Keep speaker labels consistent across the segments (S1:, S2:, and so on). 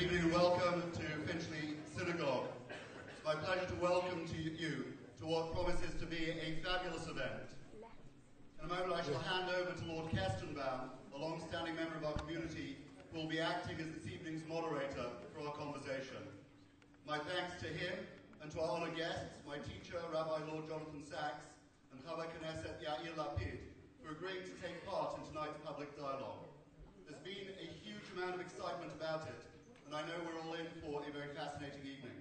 S1: evening and welcome to Finchley Synagogue. It's my pleasure to welcome you to what promises to be a fabulous event. In a moment I shall hand over to Lord Kestenbaum, a long-standing member of our community, who will be acting as this evening's moderator for our conversation. My thanks to him and to our honoured guests, my teacher, Rabbi Lord Jonathan Sachs, and Rabbi Knesset Yair Lapid, for agreeing to take part in tonight's public dialogue. There's been a huge amount of excitement about it, and I know we're all in for a very fascinating evening.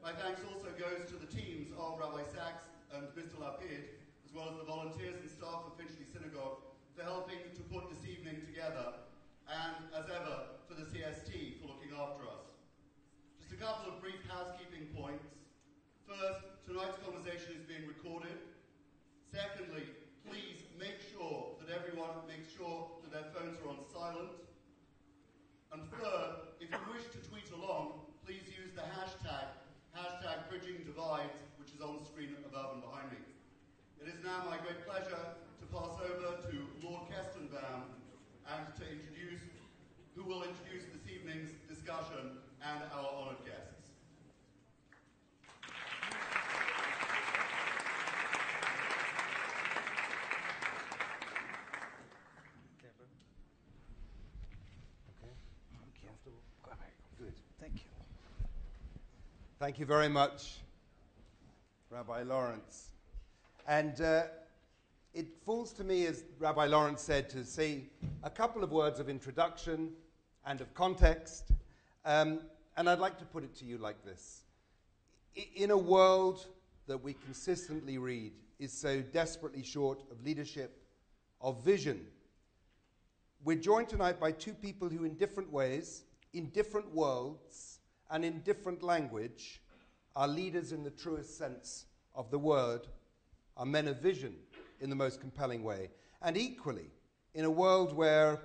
S1: My thanks also goes to the teams of Rabbi Sachs and Mr. Lapid, as well as the volunteers and staff of Finchley Synagogue, for helping to put this evening together, and, as ever, for the CST for looking after us. Just a couple of brief housekeeping points. First, tonight's conversation is being recorded. Secondly, please make sure that everyone makes sure that their phones are on silent. And third, if you wish to tweet along, please use the hashtag #BridgingDivides, which is on the screen above and behind me. It is now my great pleasure to pass over to Lord Kestenbaum and who will introduce this evening's discussion and our honoured guests.
S2: Thank you very much, Rabbi Lawrence. And it falls to me, as Rabbi Lawrence said, to say a couple of words of introduction and of context. And I'd like to put it to you like this. In a world that we consistently read is so desperately short of leadership, of vision, we're joined tonight by two people who in different ways, in different worlds, and in different language, are leaders in the truest sense of the word, are men of vision in the most compelling way. And equally, in a world where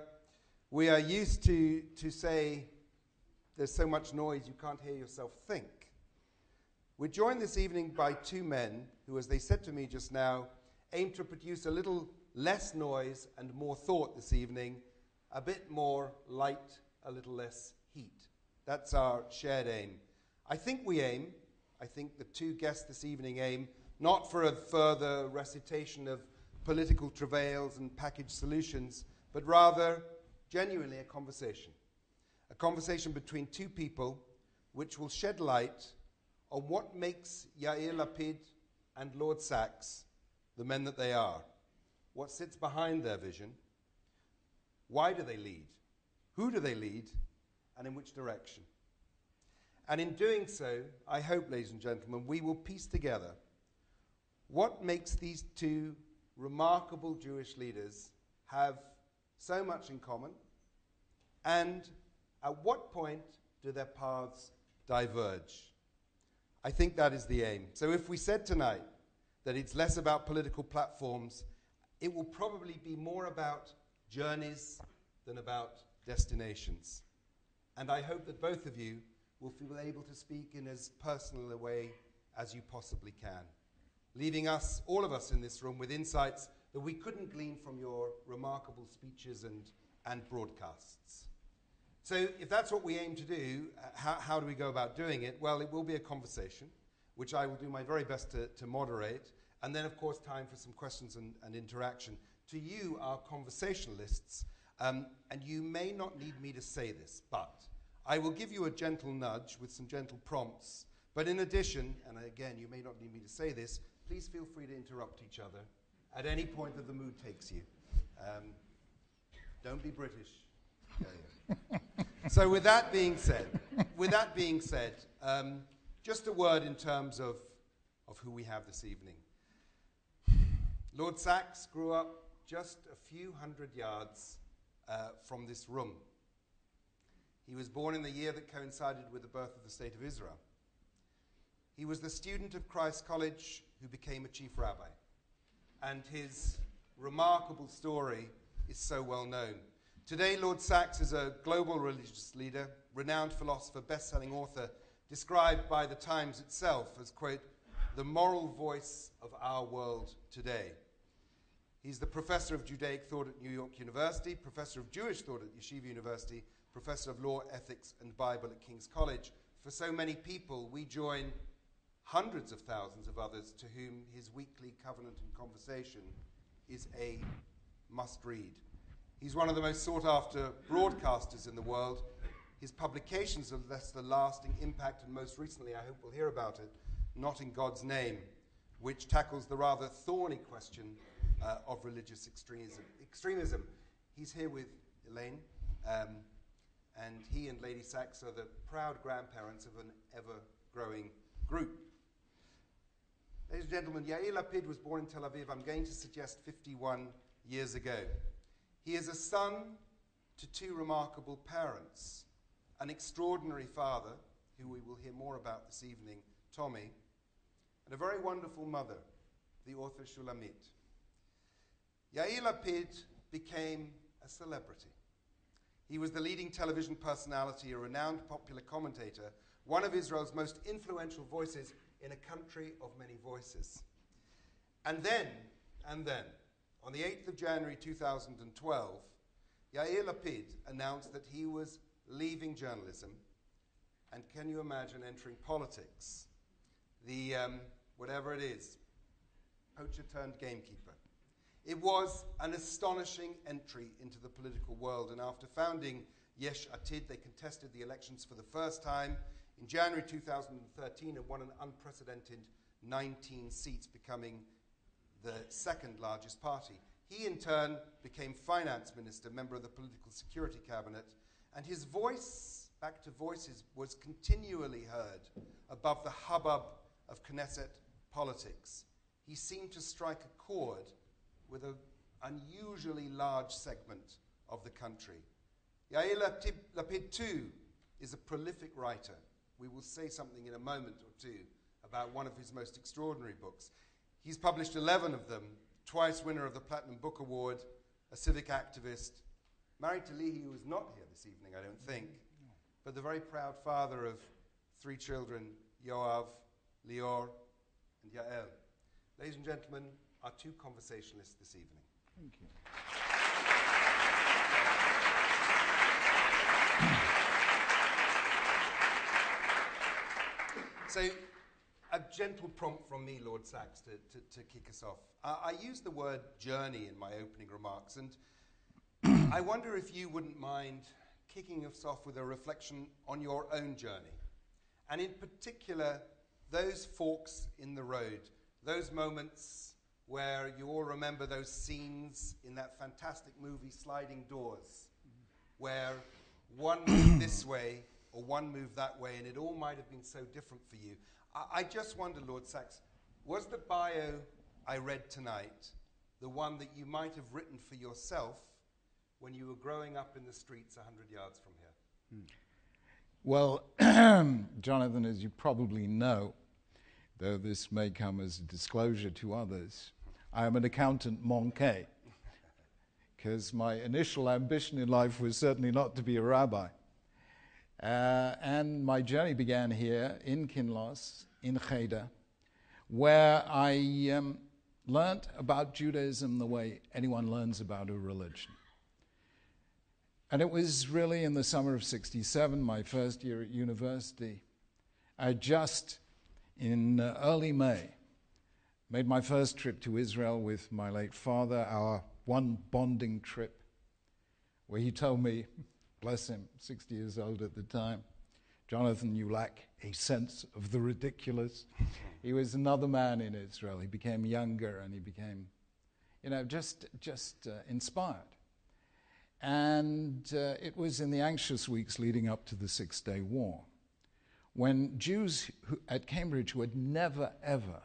S2: we are used to say, there's so much noise you can't hear yourself think, we're joined this evening by two men who, as they said to me just now, aim to produce a little less noise and more thought this evening, a bit more light, a little less heat. That's our shared aim. I think the two guests this evening aim not for a further recitation of political travails and packaged solutions, but rather genuinely a conversation between two people which will shed light on what makes Yair Lapid and Lord Sachs the men that they are, what sits behind their vision, why do they lead, who do they lead, and in which direction. And in doing so, I hope, ladies and gentlemen, we will piece together what makes these two remarkable Jewish leaders have so much in common, and at what point do their paths diverge. I think that is the aim. So if we said tonight that it's less about political platforms, it will probably be more about journeys than about destinations. And I hope that both of you will feel able to speak in as personal a way as you possibly can, leaving us, all of us in this room, with insights that we couldn't glean from your remarkable speeches and broadcasts. So if that's what we aim to do, how do we go about doing it? Well, it will be a conversation, which I will do my very best to moderate, and then, of course, time for some questions and interaction. To you, our conversationalists, and you may not need me to say this, but I will give you a gentle nudge with some gentle prompts. But in addition, and again, you may not need me to say this, please feel free to interrupt each other at any point that the mood takes you. Don't be British. So with that being said, just a word in terms of who we have this evening. Lord Sachs grew up just a few hundred yards from this room. He was born in the year that coincided with the birth of the State of Israel. He was the student of Christ's College who became a chief rabbi. And his remarkable story is so well known. Today, Lord Sachs is a global religious leader, renowned philosopher, best-selling author, described by the Times itself as, quote, the moral voice of our world today. He's the professor of Judaic thought at New York University, professor of Jewish thought at Yeshiva University, Professor of Law, Ethics and Bible at King's College. For so many people, we join hundreds of thousands of others to whom his weekly Covenant and Conversation is a must-read. He's one of the most sought-after broadcasters in the world. His publications have left a lasting impact, and most recently, I hope we'll hear about it, Not in God's Name, which tackles the rather thorny question of religious extremism. He's here with Elaine, and he and Lady Sachs are the proud grandparents of an ever-growing group. Ladies and gentlemen, Yair Lapid was born in Tel Aviv, I'm going to suggest 51 years ago. He is a son to two remarkable parents, an extraordinary father, who we will hear more about this evening, Tommy, and a very wonderful mother, the author Shulamit. Yair Lapid became a celebrity. He was the leading television personality, a renowned popular commentator, one of Israel's most influential voices in a country of many voices. And then, on the 8th of January 2012, Yair Lapid announced that he was leaving journalism, and can you imagine entering politics? The, whatever it is, poacher turned gamekeeper. It was an astonishing entry into the political world, and after founding Yesh Atid, they contested the elections for the first time in January 2013 and won an unprecedented 19 seats, becoming the second largest party. He, in turn, became finance minister, member of the political security cabinet, and his voice, back to voices, was continually heard above the hubbub of Knesset politics. He seemed to strike a chord with an unusually large segment of the country. Yair Lapid, too, is a prolific writer. We will say something in a moment or two about one of his most extraordinary books. He's published 11 of them, twice winner of the Platinum Book Award, a civic activist, married to Lehi, who is not here this evening, I don't think, but the very proud father of 3 children, Yoav, Lior, and Yael. Ladies and gentlemen, our 2 conversationalists this evening.
S3: Thank you.
S2: So, a gentle prompt from me, Lord Sachs, to kick us off. I used the word journey in my opening remarks, and I wonder if you wouldn't mind kicking us off with a reflection on your own journey, and in particular, those forks in the road, those moments where you all remember those scenes in that fantastic movie, Sliding Doors, where one moved this way or one moved that way, and it all might have been so different for you. I just wonder, Lord Sachs, was the bio I read tonight the one that you might have written for yourself when you were growing up in the streets 100 yards from here?
S3: Well, Jonathan, as you probably know, though this may come as a disclosure to others, I am an accountant manqué, because my initial ambition in life was certainly not to be a rabbi. And my journey began here in Kinloss, in Cheder, where I learnt about Judaism the way anyone learns about a religion. And it was really in the summer of '67, my first year at university. I just, in early May, made my first trip to Israel with my late father, our one bonding trip, where he told me, bless him, 60 years old at the time, Jonathan, you lack a sense of the ridiculous. He was another man in Israel. He became younger and he became, just inspired. And it was in the anxious weeks leading up to the Six-Day War, when Jews at Cambridge who had never, ever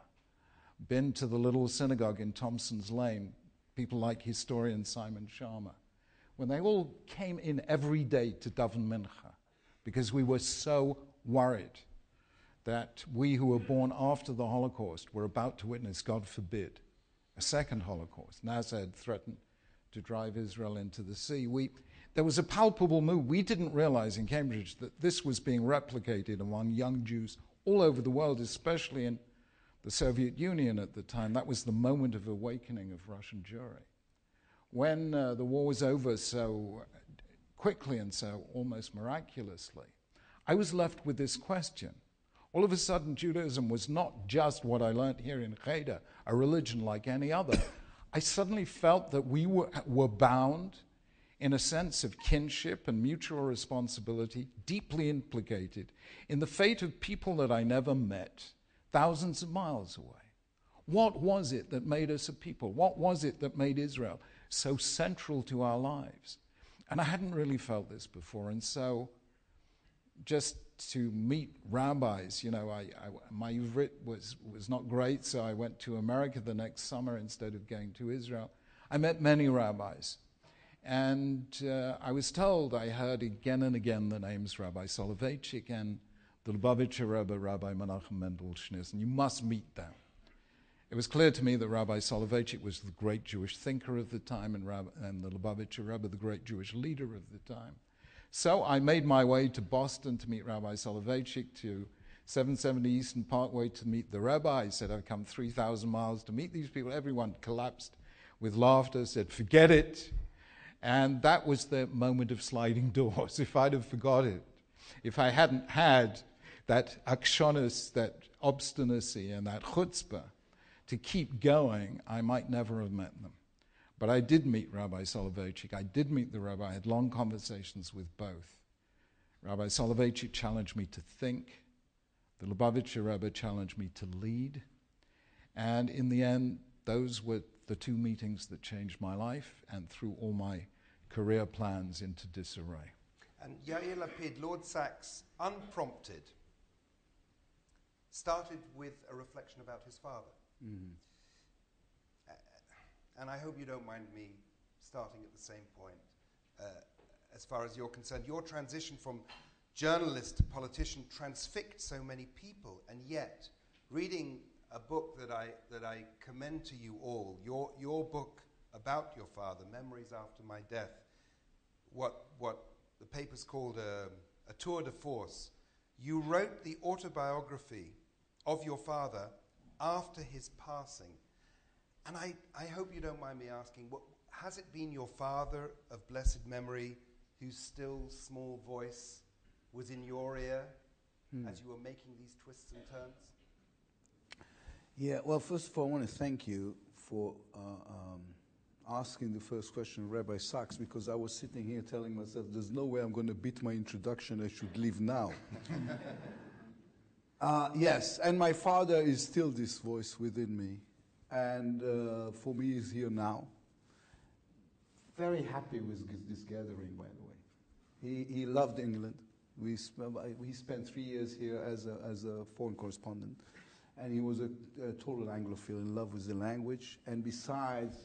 S3: been to the little synagogue in Thompson's Lane, people like historian Simon Sharma, when they all came in every day to daven mincha, because we were so worried that we who were born after the Holocaust were about to witness, God forbid, a second Holocaust. Nasser had threatened to drive Israel into the sea. There was a palpable move. We didn't realize in Cambridge that this was being replicated among young Jews all over the world, especially in the Soviet Union at the time. That was the moment of awakening of Russian Jewry. When the war was over so quickly and so almost miraculously, I was left with this question. All of a sudden, Judaism was not just what I learned here in Cheder, a religion like any other. I suddenly felt that we were bound in a sense of kinship and mutual responsibility, deeply implicated in the fate of people that I never met, thousands of miles away. What was it that made us a people? What was it that made Israel so central to our lives? And I hadn't really felt this before, and so just to meet rabbis, my Ivrit was not great, so I went to America the next summer instead of going to Israel. I met many rabbis, and I was told, I heard again and again the names Rabbi Soloveitchik and the Lubavitcher Rebbe, Rabbi Menachem Mendel Schneerson, and you must meet them. It was clear to me that Rabbi Soloveitchik was the great Jewish thinker of the time, and the Lubavitcher Rebbe, the great Jewish leader of the time. So I made my way to Boston to meet Rabbi Soloveitchik, to 770 Eastern Parkway to meet the Rebbe. I said, I've come 3,000 miles to meet these people. Everyone collapsed with laughter, said, forget it. And that was the moment of sliding doors. If I'd have forgot it, if I hadn't had that akshonis, that obstinacy and that chutzpah to keep going, I might never have met them. But I did meet Rabbi Soloveitchik. I did meet the Rebbe. I had long conversations with both. Rabbi Soloveitchik challenged me to think. The Lubavitcher Rebbe challenged me to lead. And in the end, those were the two meetings that changed my life and threw all my career plans into disarray.
S2: And Yair Lapid, Lord Sachs, unprompted, started with a reflection about his father.
S3: Mm.
S2: And I hope you don't mind me starting at the same point. As far as you're concerned, your transition from journalist to politician transfixed so many people, and yet, reading a book that I commend to you all, your book about your father, Memories After My Death, what the paper's called a tour de force. You wrote the autobiography of your father after his passing. And I hope you don't mind me asking, has it been your father of blessed memory whose still small voice was in your ear as you were making these twists and turns?
S4: Yeah, well, first of all, I want to thank you for asking the first question, Rabbi Sachs, because I was sitting here telling myself, there's no way I'm going to beat my introduction, I should leave now. Yes, and my father is still this voice within me. And for me, he's here now. Very happy with this gathering, by the way. He loved England. We spent 3 years here as a foreign correspondent. And he was a total Anglophile, in love with the language. And besides,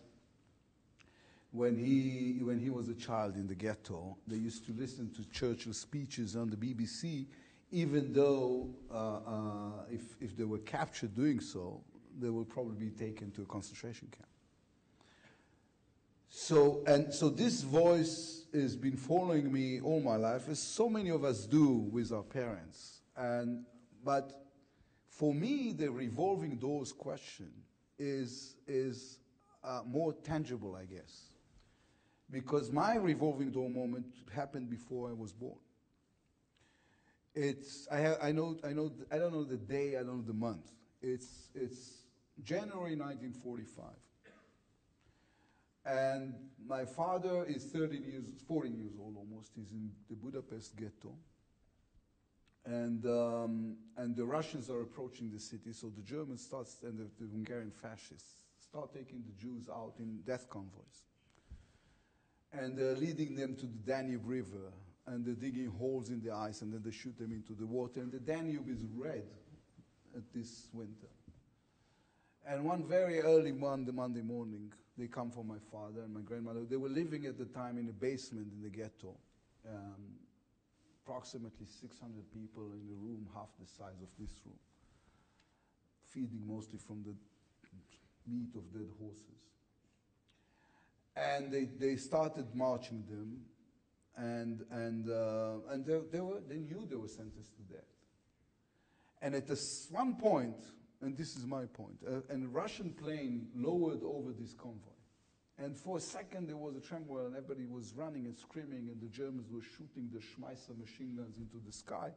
S4: when he was a child in the ghetto, they used to listen to Churchill's speeches on the BBC, even though if they were captured doing so, they will probably be taken to a concentration camp. So this voice has been following me all my life, as so many of us do with our parents. But for me, the revolving doors question is more tangible, I guess, because my revolving door moment happened before I was born. I don't know the day, I don't know the month. It's January 1945. And my father is 14 years old almost. He's in the Budapest ghetto. And the Russians are approaching the city, so the Germans and the Hungarian fascists start taking the Jews out in death convoys. And they're leading them to the Danube River, and they're digging holes in the ice, and then they shoot them into the water. And the Danube is red this winter. And one very early Monday morning, they come for my father and my grandmother. They were living at the time in a basement in the ghetto. Approximately 600 people in a room half the size of this room, feeding mostly from the meat of dead horses. And they started marching them, and they knew they were sentenced to death. And at one point, and this is my point, a Russian plane lowered over this convoy. And for a second there was a tremor and everybody was running and screaming and the Germans were shooting the Schmeisser machine guns into the sky.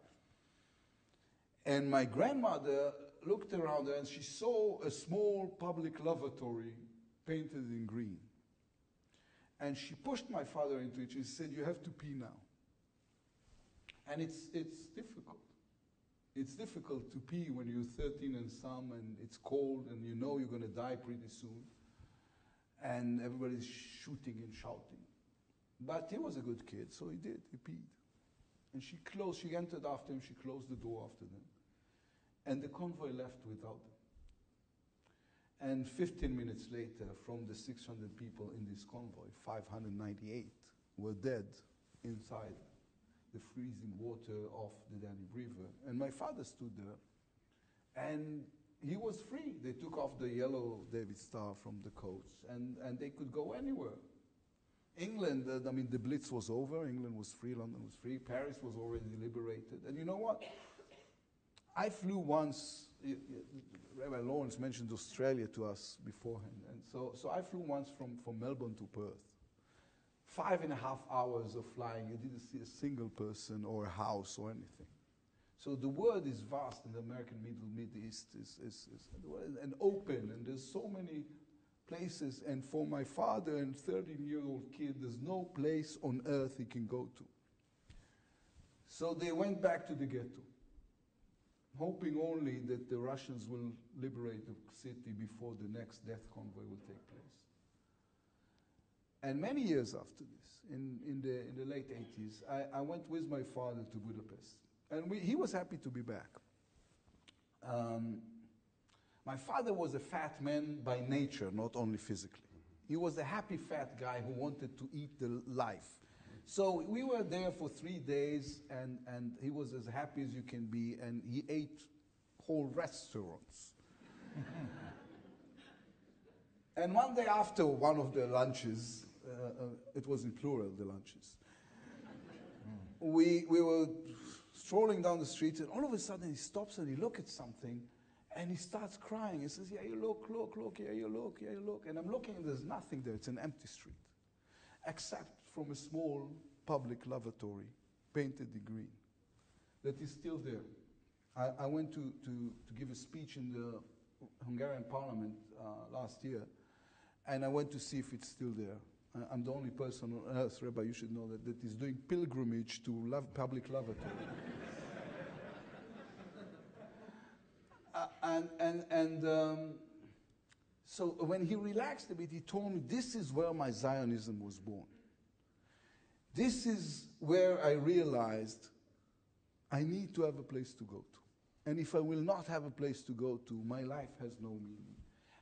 S4: And my grandmother looked around her and she saw a small public lavatory painted in green. And she pushed my father into it. She said, "You have to pee now." And it's difficult. It's difficult to pee when you're 13 and some and it's cold and you know you're going to die pretty soon. And everybody's shooting and shouting. But he was a good kid, so he did. He peed. And she entered after him, she closed the door after them. And the convoy left without them. And 15 minutes later, from the 600 people in this convoy, 598 were dead inside the freezing water of the Danube River. And my father stood there, and he was free. They took off the yellow David Star from the coats, and they could go anywhere. England, the Blitz was over. England was free, London was free, Paris was already liberated. And you know what? I flew once, Rabbi Lawrence mentioned Australia to us beforehand, and so I flew once from Melbourne to Perth. 5.5 hours of flying, you didn't see a single person or a house or anything. So the world is vast in the American Middle East, is and open, and there's so many places, and for my father and 13-year-old kid, there's no place on earth he can go to. So they went back to the ghetto, hoping only that the Russians will liberate the city before the next death convoy will take place. And many years after this, in the late 80s, I went with my father to Budapest. And he was happy to be back. My father was a fat man by nature, not only physically. He was a happy fat guy who wanted to eat the life. So we were there for 3 days, and he was as happy as you can be, and he ate whole restaurants. And one day after one of the lunches, it was in plural, the lunches, we were strolling down the street, and all of a sudden he stops and he looks at something, and he starts crying. He says, "Yair, look, Yair, look, Yair, look." And I'm looking, and there's nothing there. It's an empty street, except from a small public lavatory, painted in green, that is still there. I went to give a speech in the Hungarian parliament last year, and I went to see if it's still there. I'm the only person on earth, Rabbi, you should know that is doing pilgrimage to public lavatory. So when he relaxed a bit, he told me, "This is where my Zionism was born. This is where I realized I need to have a place to go to. And if I will not have a place to go to, my life has no meaning.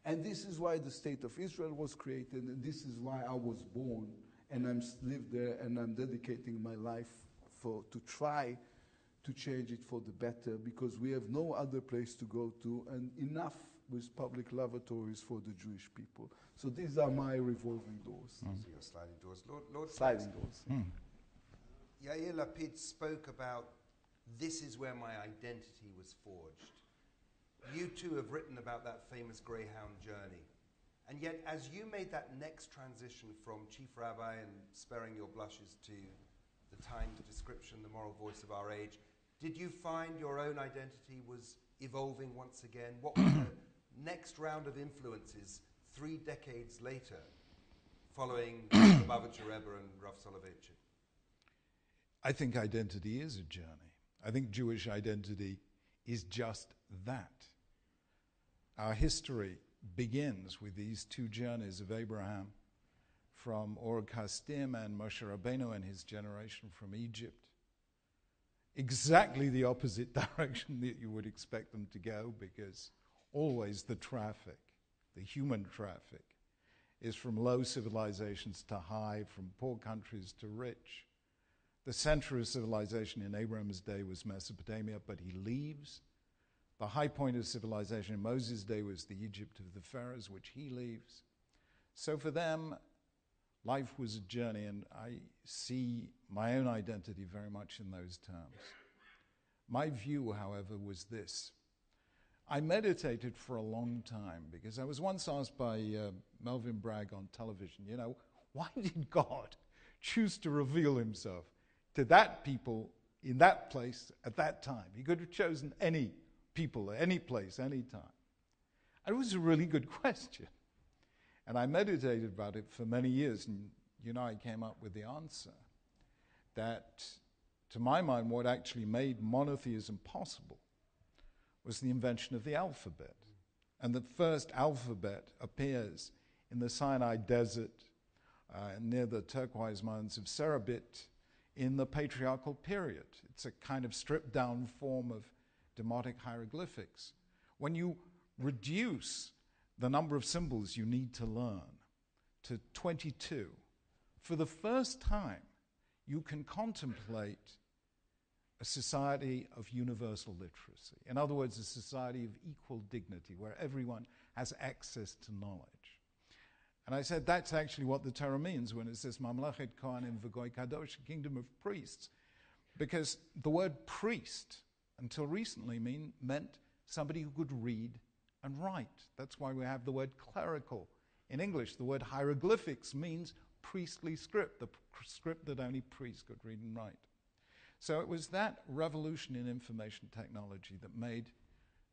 S4: And this is why the State of Israel was created, and this is why I was born, and I'm live there, and I'm dedicating my life to try to change it for the better, because we have no other place to go to, and enough with public lavatories for the Jewish people. So these are my revolving doors."
S2: So your sliding doors. Lord
S4: Sliding doors.
S2: Yair Lapid spoke about, "This is where my identity was forged." You too have written about that famous Greyhound journey. And yet, as you made that next transition from Chief Rabbi and sparing your blushes to the Times description, the moral voice of our age, did you find your own identity was evolving once again? What was the next round of influences 3 decades later, following the Lubavitcher Rebbe and Rav Soloveitchik?
S3: I think identity is a journey. I think Jewish identity is just that. Our history begins with these 2 journeys of Abraham from Ur Kasdim and Moshe Rabbeinu and his generation from Egypt. Exactly the opposite direction that you would expect them to go, because always the traffic, the human traffic, is from low civilizations to high, from poor countries to rich. The center of civilization in Abraham's day was Mesopotamia, but he leaves. The high point of civilization in Moses' day was the Egypt of the pharaohs, which he leaves. So for them, life was a journey, and I see my own identity very much in those terms. My view, however, was this. I meditated for a long time because I was once asked by Melvin Bragg on television, why did God choose to reveal himself to that people in that place at that time? He could have chosen any people, any place, any time. And it was a really good question. And I meditated about it for many years, and I came up with the answer that, to my mind, what actually made monotheism possible was the invention of the alphabet. And the first alphabet appears in the Sinai desert near the turquoise mountains of Serabit in the patriarchal period. It's a kind of stripped-down form of demotic hieroglyphics. When you reduce the number of symbols you need to learn to 22, for the first time, you can contemplate a society of universal literacy. In other words, a society of equal dignity where everyone has access to knowledge. And I said that's actually what the Torah means when it says Mamlechet Kohanim v'Goy Kadosh, kingdom of priests, because the word priest until recently meant somebody who could read and write. That's why we have the word clerical. In English, the word hieroglyphics means priestly script, the script that only priests could read and write. So it was that revolution in information technology that made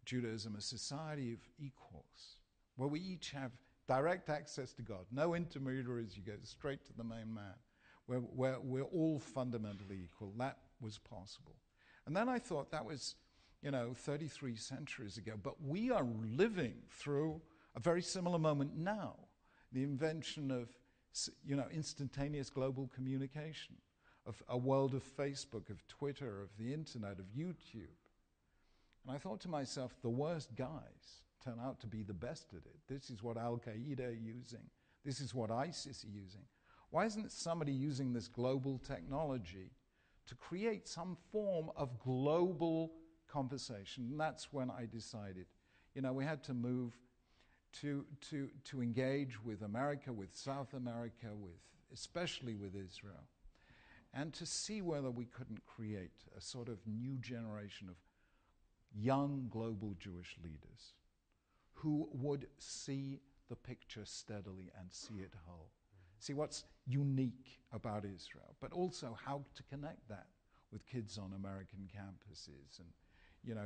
S3: Judaism a society of equals, where we each have direct access to God, no intermediaries, you go straight to the main man, where we're all fundamentally equal. That was possible. And then I thought that was, 33 centuries ago, but we are living through a very similar moment now, the invention of instantaneous global communication, of a world of Facebook, of Twitter, of the internet, of YouTube. And I thought to myself, the worst guys turn out to be the best at it. This is what Al-Qaeda are using. This is what ISIS are using. Why isn't somebody using this global technology to create some form of global conversation? And that's when I decided, we had to move to engage with America, with South America, especially with Israel, and to see whether we couldn't create a sort of new generation of young global Jewish leaders who would see the picture steadily and see it whole. See what's unique about Israel, but also how to connect that with kids on American campuses and,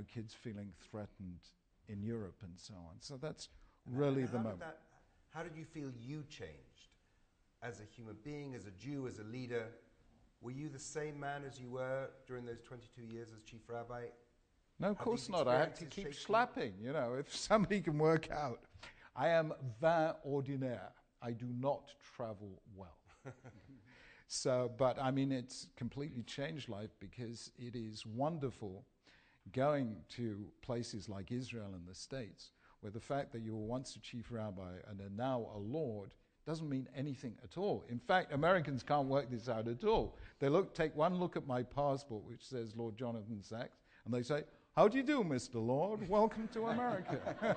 S3: kids feeling threatened in Europe and so on. So that's really the moment.
S2: How did you feel you changed as a human being, as a Jew, as a leader? Were you the same man as you were during those 22 years as chief rabbi?
S3: No, of course not. I had to keep slapping. If somebody can work out, I am vin ordinaire. I do not travel well. But it's completely changed life because it is wonderful going to places like Israel and the States, where the fact that you were once a chief rabbi and are now a lord doesn't mean anything at all. In fact, Americans can't work this out at all. They take one look at my passport, which says Lord Jonathan Sachs, and they say, "How do you do, Mr. Lord? Welcome to America."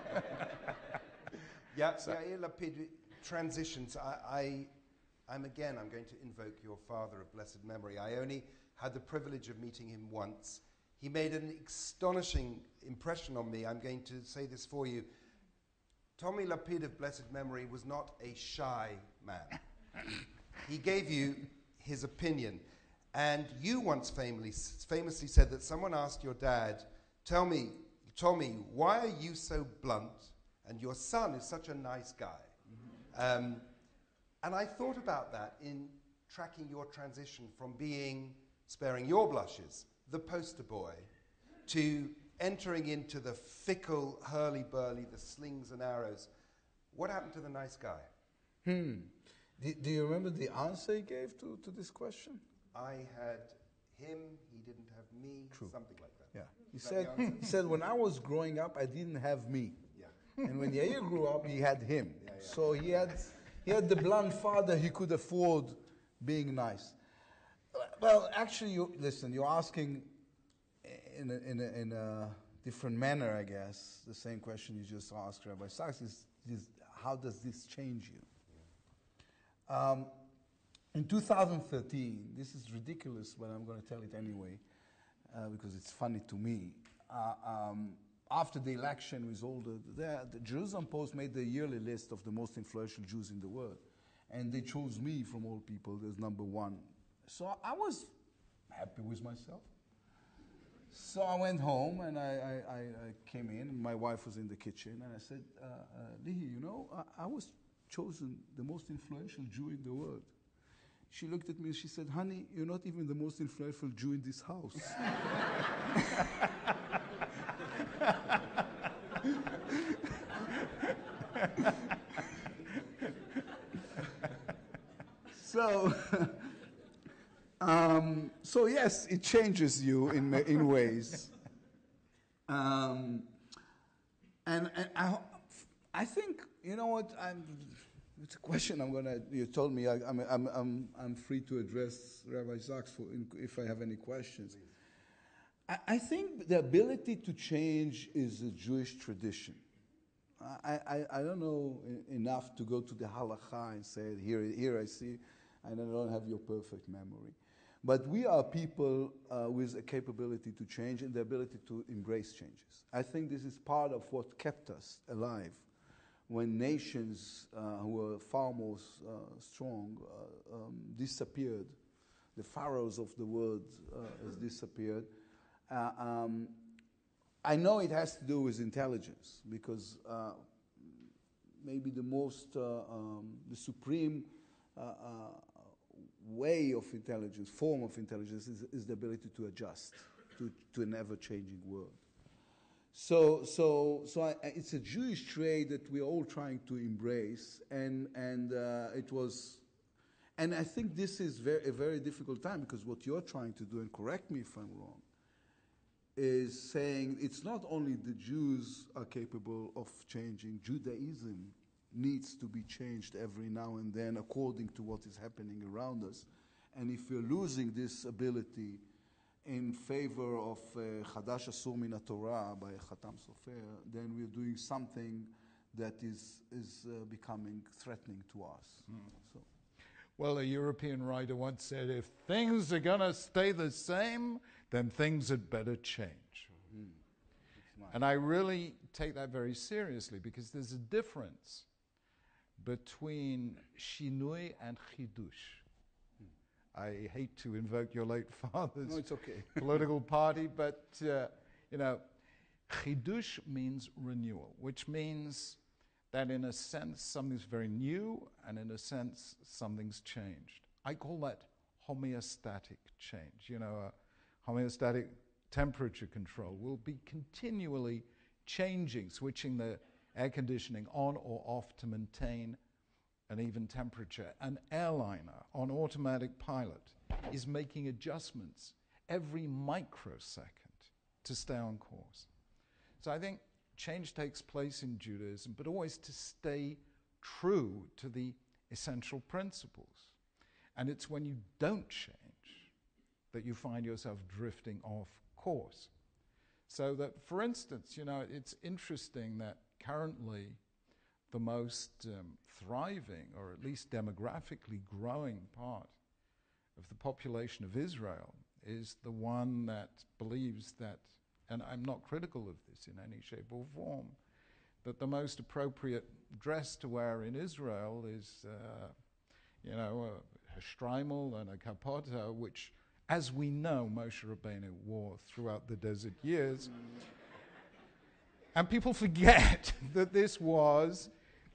S2: Yair Lapid, transitions. I'm going to invoke your father of blessed memory. I only had the privilege of meeting him once. He made an astonishing impression on me. I'm going to say this for you. Tommy Lapid of blessed memory was not a shy man. He gave you his opinion. And you once famously said that someone asked your dad, "Tell me, Tommy, why are you so blunt? And your son is such a nice guy." And I thought about that in tracking your transition from being, sparing your blushes, the poster boy, to entering into the fickle hurly-burly, the slings and arrows. What happened to the nice guy?
S4: Do you remember the answer he gave to this question?
S2: I had him, he didn't have me,
S4: True.
S2: Something like that.
S4: Yeah. He said, when I was growing up, I didn't have me.
S2: Yeah.
S4: And when Yair grew up, he had him.
S2: Yeah.
S4: So he had the blunt father he could afford being nice. Well, actually, you're asking in a different manner, I guess. The same question you just asked Rabbi Sachs is how does this change you? In 2013, this is ridiculous, but I'm going to tell it anyway because it's funny to me. after the election with all the Jerusalem Post made the yearly list of the most influential Jews in the world. And they chose me from all people as number one. So I was happy with myself. So I went home and I came in, and my wife was in the kitchen, and I said, Lihi, you know, I was chosen the most influential Jew in the world. She looked at me and she said, honey, you're not even the most influential Jew in this house. So yes, it changes you in ways. And I think, you know what, it's a question you told me I'm free to address Rabbi Sachs if I have any questions. I think the ability to change is a Jewish tradition. I don't know enough to go to the halakha and say, here I see, and I don't have your perfect memory. But we are people with a capability to change and the ability to embrace changes. I think this is part of what kept us alive when nations who were far more strong disappeared. The pharaohs of the world has disappeared. I know it has to do with intelligence because maybe the supreme way of intelligence, form of intelligence, is the ability to adjust to an ever-changing world. So it's a Jewish trait that we're all trying to embrace, and I think this is a very difficult time because what you're trying to do, and correct me if I'm wrong, is saying it's not only the Jews are capable of changing, Judaism needs to be changed every now and then according to what is happening around us. And if we're losing this ability in favor of Chadash Asur Min HaTorah by Chatam Sofer, then we're doing something that is becoming threatening to us. So.
S3: Well, a European writer once said, if things are going to stay the same, then things had better change. And I really take that very seriously because there's a difference between shinui and chidush. I hate to invoke your late father's political party, but chidush means renewal, which means that in a sense something's very new and in a sense something's changed. I call that homeostatic change. You know, a homeostatic temperature control will be continually changing, switching the air conditioning on or off to maintain an even temperature. An airliner on automatic pilot is making adjustments every microsecond to stay on course. So I think change takes place in Judaism, but always to stay true to the essential principles. And it's when you don't change that you find yourself drifting off course. So that, for instance, you know, it's interesting that currently the most thriving, or at least demographically growing part of the population of Israel is the one that believes that, and I'm not critical of this in any shape or form, that the most appropriate dress to wear in Israel is, a shtreimel and a kapota, which, as we know, Moshe Rabbeinu wore throughout the desert years. And people forget that this was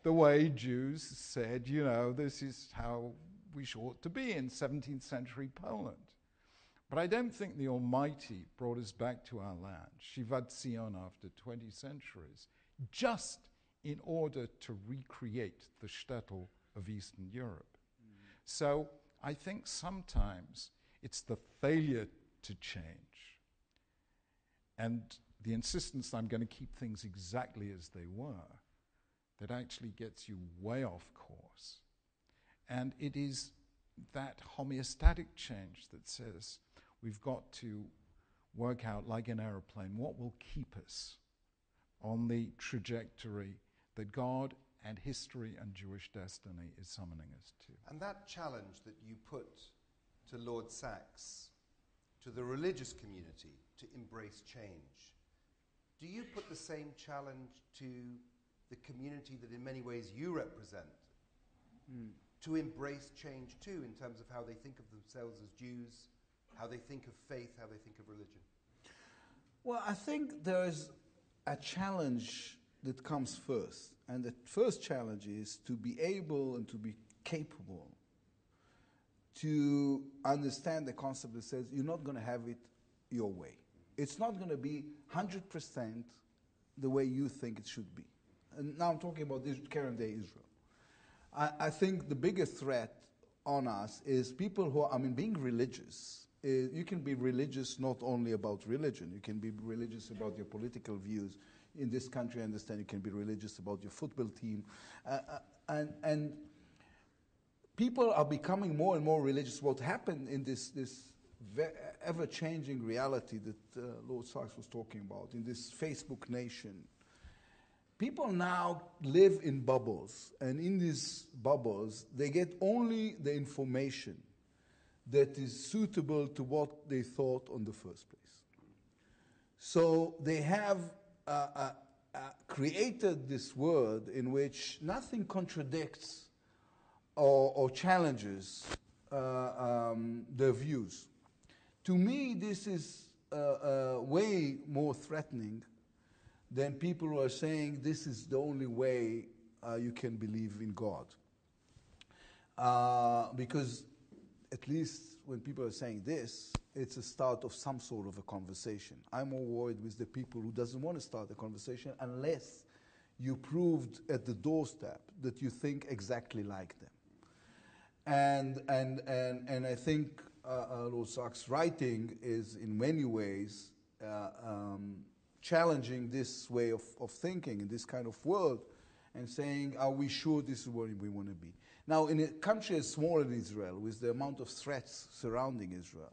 S3: the way Jews said, you know, this is how we ought to be in 17th century Poland. But I don't think the Almighty brought us back to our land, Shivat Zion, after 20 centuries, just in order to recreate the shtetl of Eastern Europe. So I think sometimes it's the failure to change and the insistence that I'm going to keep things exactly as they were that actually gets you way off course. And it is that homeostatic change that says we've got to work out, like an aeroplane, what will keep us on the trajectory that God and history and Jewish destiny is summoning us to.
S2: And that challenge that you put to Lord Sachs, to the religious community, to embrace change, do you put the same challenge to the community that in many ways you represent to embrace change too, in terms of how they think of themselves as Jews, how they think of faith, how they think of religion?
S4: Well, I think there's a challenge that comes first. And the first challenge is to be able and to be capable to understand the concept that says you're not going to have it your way. It's not going to be 100% the way you think it should be. And now I'm talking about current day Israel. I think the biggest threat on us is people who are, being religious. You can be religious not only about religion. You can be religious about your political views. In this country, I understand you can be religious about your football team. And people are becoming more and more religious. What happened in this ever-changing reality that Lord Sachs was talking about, in this Facebook nation, people now live in bubbles. And in these bubbles, they get only the information that is suitable to what they thought on the first place. So they have created this world in which nothing contradicts or challenges their views. To me, this is way more threatening than people who are saying this is the only way you can believe in God. Because at least when people are saying this, it's a start of some sort of a conversation. I'm more worried with the people who doesn't want to start a conversation unless you proved at the doorstep that you think exactly like them. And I think Lord Sachs' writing is in many ways challenging this way of thinking in this kind of world and saying, are we sure this is where we want to be? Now, in a country as small as Israel, with the amount of threats surrounding Israel,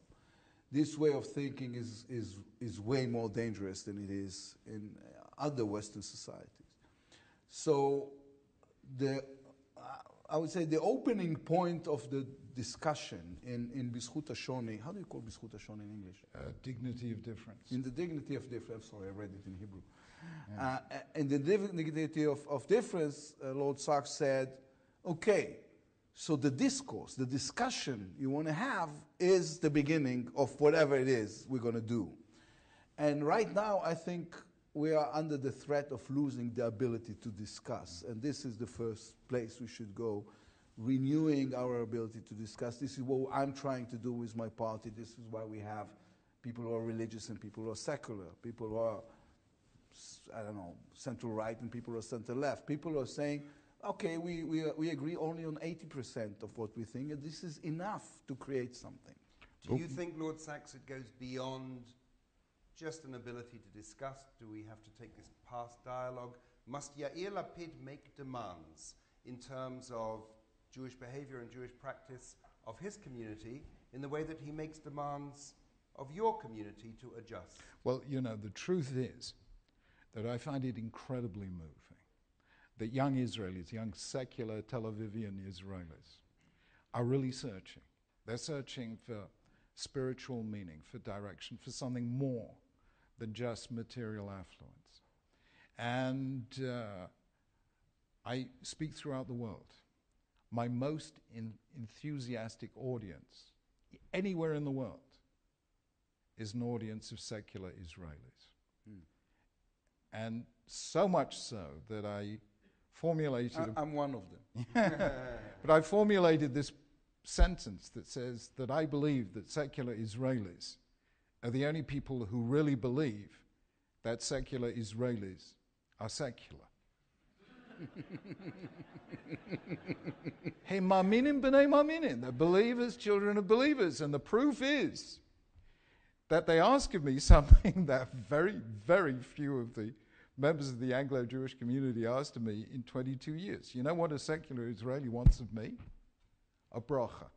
S4: this way of thinking is way more dangerous than it is in other Western societies. So I would say the opening point of the discussion in B'zchut HaShoni, how do you call B'zchut HaShoni in English?
S3: Dignity of difference.
S4: In the dignity of difference, sorry, I read it in Hebrew. Yeah. In the dignity of difference, Lord Sachs said, okay, so the discourse, the discussion you want to have is the beginning of whatever it is we're going to do. And right now, I think we are under the threat of losing the ability to discuss. And this is the first place we should go, renewing our ability to discuss. This is what I'm trying to do with my party. This is why we have people who are religious and people who are secular, people who are, center right and people who are center left. People who are saying, okay, we agree only on 80% of what we think, and this is enough to create something.
S2: Do you think, Lord Sachs, it goes beyond just an ability to discuss? Do we have to take this past dialogue? Must Yair Lapid make demands in terms of Jewish behavior and Jewish practice of his community in the way that he makes demands of your community to adjust?
S3: Well, the truth is that I find it incredibly moving that young Israelis, young secular Tel Avivian Israelis, are really searching. They're searching for spiritual meaning, for direction, for something more than just material affluence. And I speak throughout the world. My most enthusiastic audience, anywhere in the world, is an audience of secular Israelis. And so much so that I formulated...
S4: I'm one of them.
S3: But I formulated this sentence that says that I believe that secular Israelis are the only people who really believe that secular Israelis are secular. Hey, ma'aminim b'nei ma'aminim. They're believers, children of believers. And the proof is that they ask of me something that very, very few of the members of the Anglo-Jewish community asked of me in 22 years. You know what a secular Israeli wants of me? A bracha.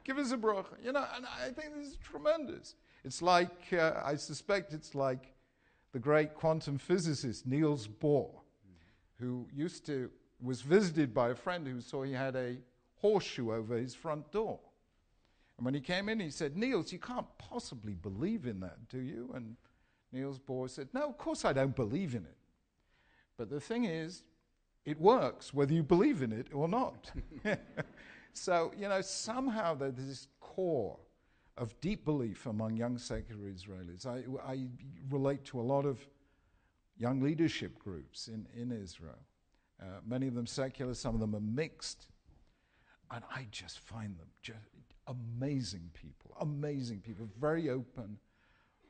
S3: Give us a bracha. And I think this is tremendous. It's like, I suspect it's like the great quantum physicist Niels Bohr, who was visited by a friend who saw he had a horseshoe over his front door. And when he came in, he said, Niels, you can't possibly believe in that, do you? And Niels Bohr said, no, of course I don't believe in it. But the thing is, it works whether you believe in it or not. So, somehow there's this core of deep belief among young secular Israelis. I relate to a lot of young leadership groups in Israel. Many of them secular, some of them are mixed. And I just find them just amazing people, very open,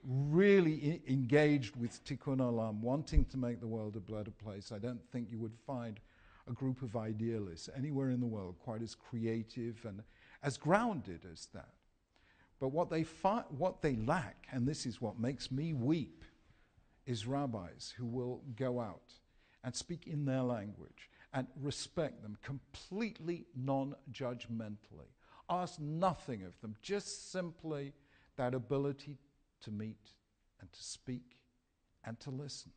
S3: really engaged with Tikkun Olam, wanting to make the world a better place. I don't think you would find a group of idealists anywhere in the world quite as creative and as grounded as that. But what they lack, and this is what makes me weep, is rabbis who will go out and speak in their language and respect them completely non-judgmentally. Ask nothing of them, just simply that ability to meet and to speak and to listen.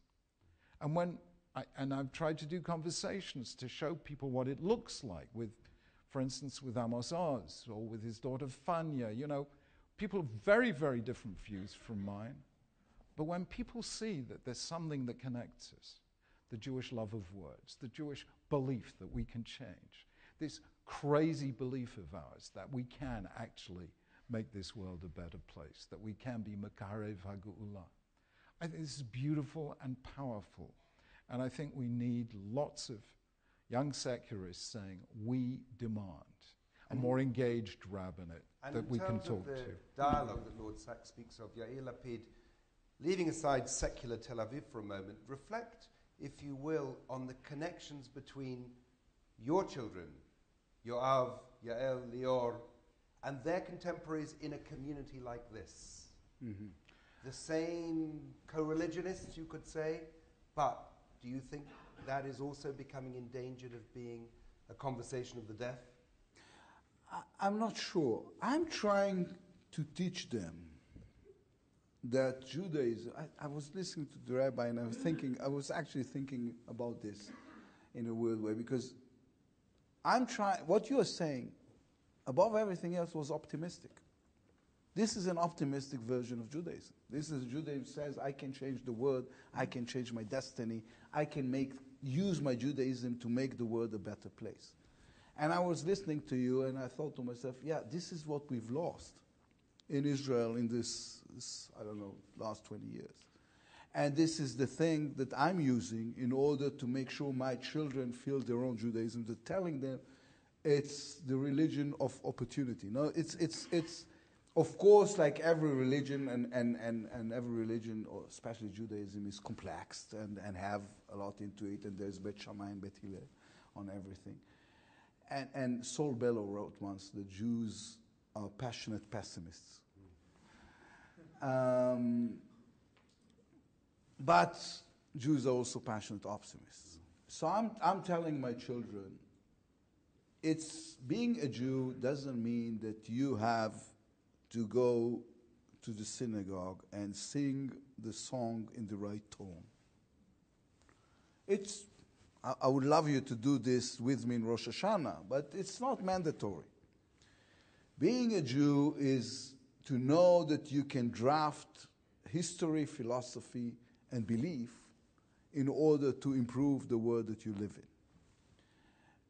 S3: And I've tried to do conversations to show people what it looks like with, for instance, with Amos Oz or with his daughter Fanya. People have very, very different views from mine. But when people see that there's something that connects us, the Jewish love of words, the Jewish belief that we can change, this crazy belief of ours that we can actually make this world a better place, that we can be Makarev HaGeula. I think this is beautiful and powerful. And I think we need lots of young secularists saying, we demand a more engaged rabbinate that we can talk to.
S2: And in terms of the dialogue that Lord Sachs speaks of, Yair Lapid, leaving aside secular Tel Aviv for a moment, reflect, if you will, on the connections between your children, Yoav, Yael, Lior, and their contemporaries in a community like this. Mm-hmm. The same co-religionists, you could say, but do you think that is also becoming endangered of being a conversation of the deaf?
S4: I'm not sure. I'm trying to teach them that Judaism, I was listening to the Rabbi and I was actually thinking about this in a weird way, because what you are saying, above everything else, was optimistic. This is an optimistic version of Judaism. This is Judaism says, I can change the world, I can change my destiny, I can use my Judaism to make the world a better place. And I was listening to you and I thought to myself, yeah, this is what we've lost in Israel in this last 20 years. And this is the thing that I'm using in order to make sure my children feel their own Judaism, to telling them it's the religion of opportunity. No, it's of course, like every religion, and every religion, or especially Judaism, is complex and have a lot into it, and there's Bet Shammai and Bet Hillel on everything. And Saul Bellow wrote once, the Jews are passionate pessimists. But Jews are also passionate optimists. So I'm telling my children, being a Jew doesn't mean that you have to go to the synagogue and sing the song in the right tone. I would love you to do this with me in Rosh Hashanah, but it's not mandatory. Being a Jew is to know that you can draft history, philosophy, and belief in order to improve the world that you live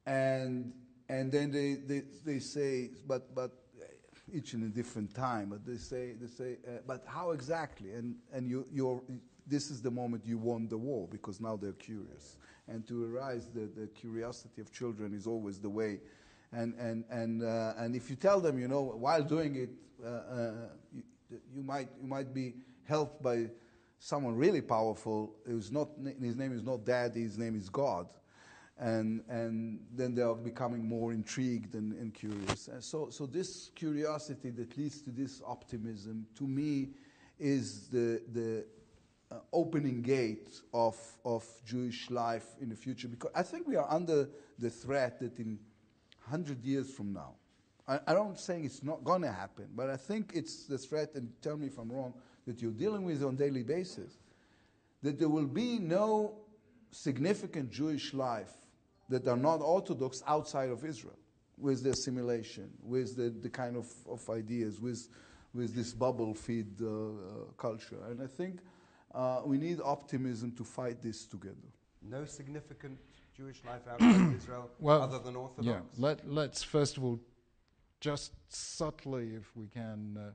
S4: in. And then they say, but each in a different time, but they say, but how exactly? And this is the moment you won the war, because now they're curious. And to arise the curiosity of children is always the way. And if you tell them, while doing it, you might be helped by someone really powerful. His name is not Daddy, his name is God. And then they are becoming more intrigued and curious. And so this curiosity that leads to this optimism, to me, is the opening gate of Jewish life in the future. Because I think we are under the threat that in 100 years from now, I don't saying it's not going to happen, but I think it's the threat, and tell me if I'm wrong, that you're dealing with on a daily basis, that there will be no significant Jewish life that are not Orthodox outside of Israel, with the assimilation, with the kind of ideas, with this bubble feed culture. And I think We need optimism to fight this together.
S2: No significant Jewish life outside of Israel other than Orthodox?
S3: Yeah, let's first of all, just subtly, if we can,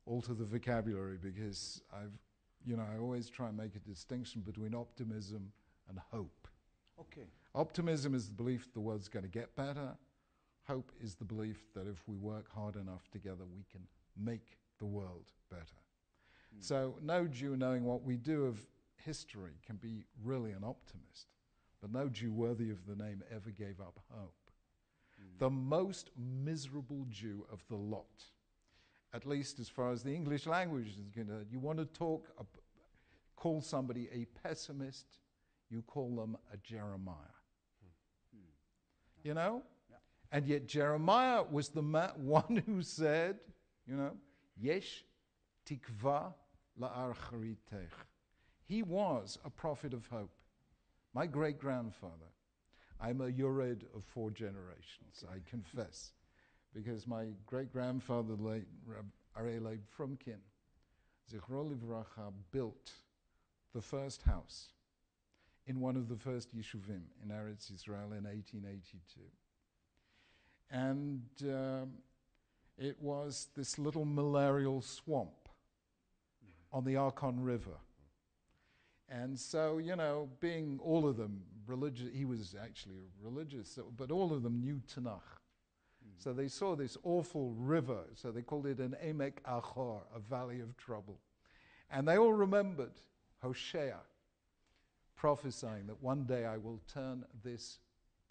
S3: alter the vocabulary, because I always try and make a distinction between optimism and hope.
S2: Okay.
S3: Optimism is the belief the world's going to get better. Hope is the belief that if we work hard enough together, we can make the world better. So no Jew, knowing what we do of history, can be really an optimist. But no Jew worthy of the name ever gave up hope. The most miserable Jew of the lot, at least as far as the English language is concerned, you want to call somebody a pessimist, you call them a Jeremiah. You know? Yeah. And yet Jeremiah was the one who said, Yesh tikva la'archaritech. He was a prophet of hope. My great-grandfather, I'm a Yored of 4 generations, I confess, because my great-grandfather, Aryeh Leib Frumkin, Zichro Livracha, built the first house in one of the first yeshuvim in Eretz Israel in 1882. And it was this little malarial swamp on the Archon River. And so, being all of them religious, he was actually religious, but all of them knew Tanakh. So they saw this awful river, so they called it an Emek Achor, a valley of trouble. And they all remembered Hosea prophesying that one day I will turn this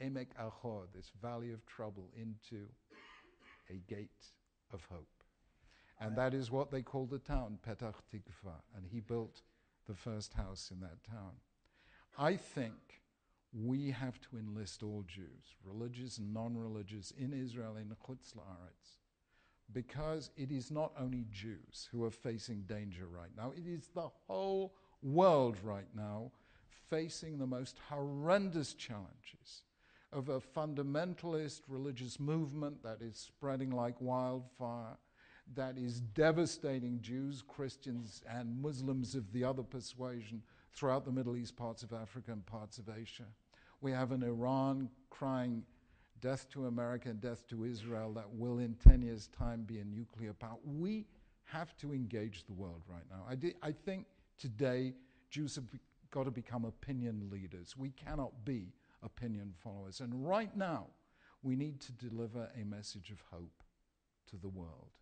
S3: Emek Achor, this valley of trouble, into a gate of hope. And that is what they called the town, Petach Tikva. And he built the first house in that town. I think we have to enlist all Jews, religious and non-religious, in Israel, in Chutz La'aretz, because it is not only Jews who are facing danger right now, it is the whole world right now facing the most horrendous challenges of a fundamentalist religious movement that is spreading like wildfire, that is devastating Jews, Christians, and Muslims of the other persuasion throughout the Middle East, parts of Africa, and parts of Asia. We have an Iran crying death to America and death to Israel that will in 10 years' time be a nuclear power. We have to engage the world right now. I think today Jews have got to become opinion leaders. We cannot be opinion followers. And right now, we need to deliver a message of hope to the world,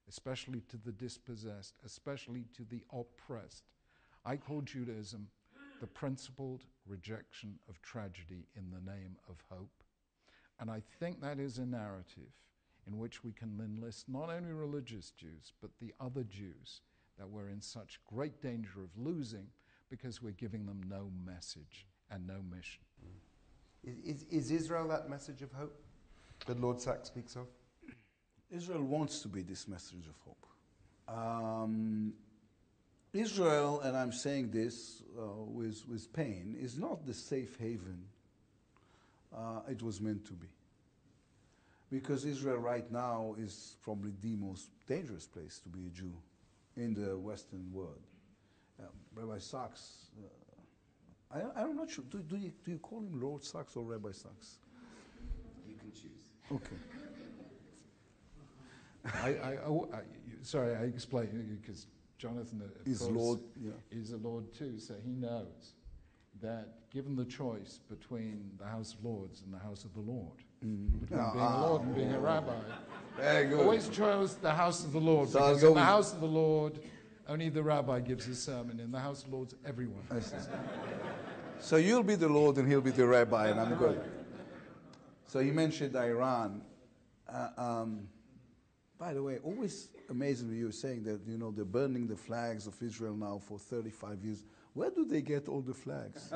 S3: especially to the dispossessed, especially to the oppressed. I call Judaism the principled rejection of tragedy in the name of hope. And I think that is a narrative in which we can enlist not only religious Jews, but the other Jews that we're in such great danger of losing because we're giving them no message and no mission.
S2: Is Israel that message of hope that Lord Sachs speaks of?
S4: Israel wants to be this message of hope. Israel, and I'm saying this with pain, is not the safe haven it was meant to be. Because Israel right now is probably the most dangerous place to be a Jew in the Western world. Rabbi Sachs, I'm not sure, do you call him Lord Sachs or Rabbi Sachs?
S2: You can choose.
S4: Okay.
S3: Sorry, I explained because Jonathan
S4: is Lord,
S3: is a Lord too, so he knows that given the choice between the House of Lords and the House of the Lord, between being a Lord and being a rabbi,
S4: very good.
S3: Always chose the House of the Lord,
S4: So
S3: because in the House of the Lord, only the rabbi gives his sermon. In the House of the Lords, everyone.
S4: So you'll be the Lord and he'll be the rabbi, and I'm good. So he mentioned Iran. By the way, always amazing when you were saying that, they're burning the flags of Israel now for 35 years. Where do they get all the flags?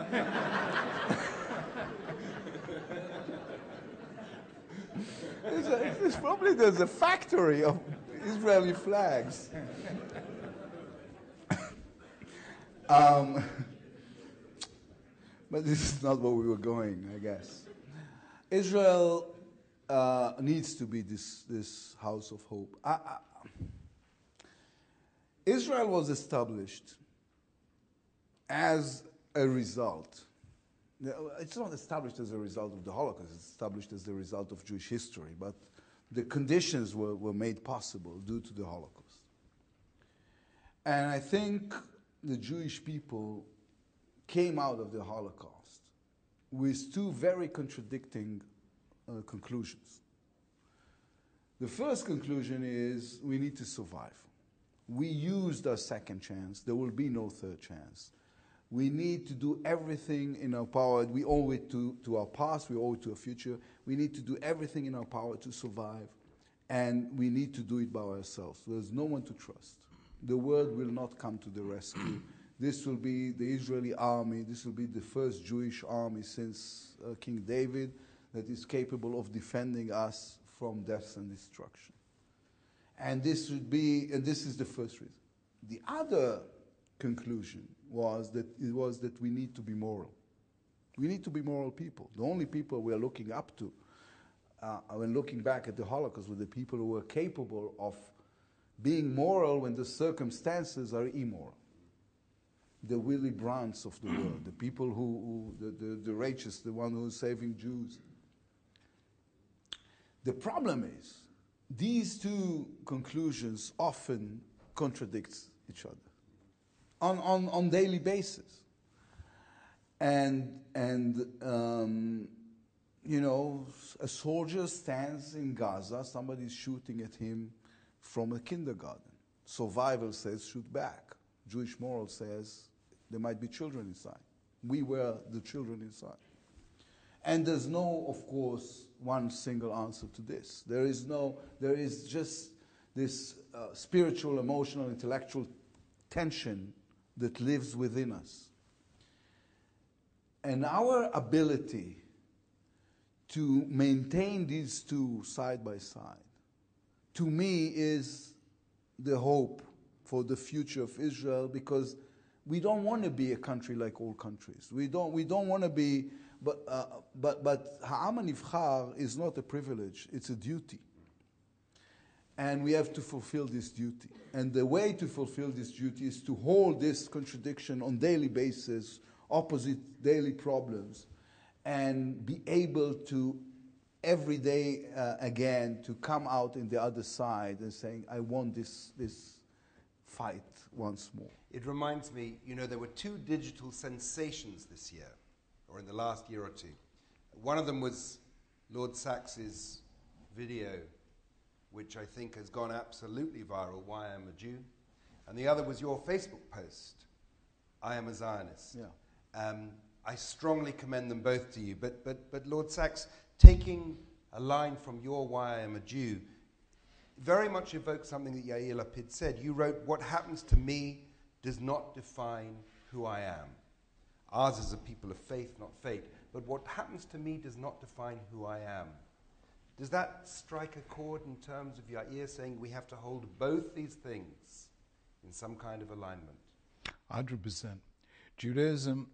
S4: There's a factory of Israeli flags. But this is not where we were going, I guess. Israel needs to be this house of hope. Israel was established as a result, it's not established as a result of the Holocaust, it's established as the result of Jewish history, but the conditions were made possible due to the Holocaust. And I think the Jewish people came out of the Holocaust with two very contradicting conclusions. The first conclusion is we need to survive. We used our second chance. There will be no third chance. We need to do everything in our power. We owe it to our past. We owe it to our future. We need to do everything in our power to survive. And we need to do it by ourselves. There's no one to trust. The world will not come to the rescue. This will be the Israeli army. This will be the first Jewish army since King David that is capable of defending us from death and destruction. And this is the first reason. The other conclusion was that we need to be moral. We need to be moral people. The only people we are looking up to, when looking back at the Holocaust, were the people who were capable of being moral when the circumstances are immoral. The Willy Brandts of the world, the people the righteous, the one who is saving Jews. The problem is, these two conclusions often contradict each other on daily basis. And you know, a soldier stands in Gaza, somebody's shooting at him from a kindergarten. Survival says shoot back. Jewish moral says there might be children inside. We were the children inside. And there's no, of course, one single answer to this. There is just this spiritual, emotional, intellectual tension that lives within us. And our ability to maintain these two side by side, to me, is the hope for the future of Israel, because we don't want to be a country like all countries. We don't want to be, but Ha'am HaNivchar is not a privilege, it's a duty. And we have to fulfill this duty. And the way to fulfill this duty is to hold this contradiction on daily basis, opposite daily problems, and be able to every day again to come out in the other side and saying, I want this fight once more.
S2: It reminds me, you know, there were two digital sensations this year, or in the last year or two. One of them was Lord Sax's video, which I think has gone absolutely viral, Why I Am a Jew. And the other was your Facebook post, I Am a Zionist.
S4: Yeah.
S2: I strongly commend them both to you. But Lord Sax, taking a line from your Why I Am a Jew, very much evokes something that Yair Lapid said. You wrote, what happens to me does not define who I am. Ours is a people of faith, not fate. But what happens to me does not define who I am. Does that strike a chord in terms of Yair saying we have to hold both these things in some kind of alignment?
S3: 100%. Judaism,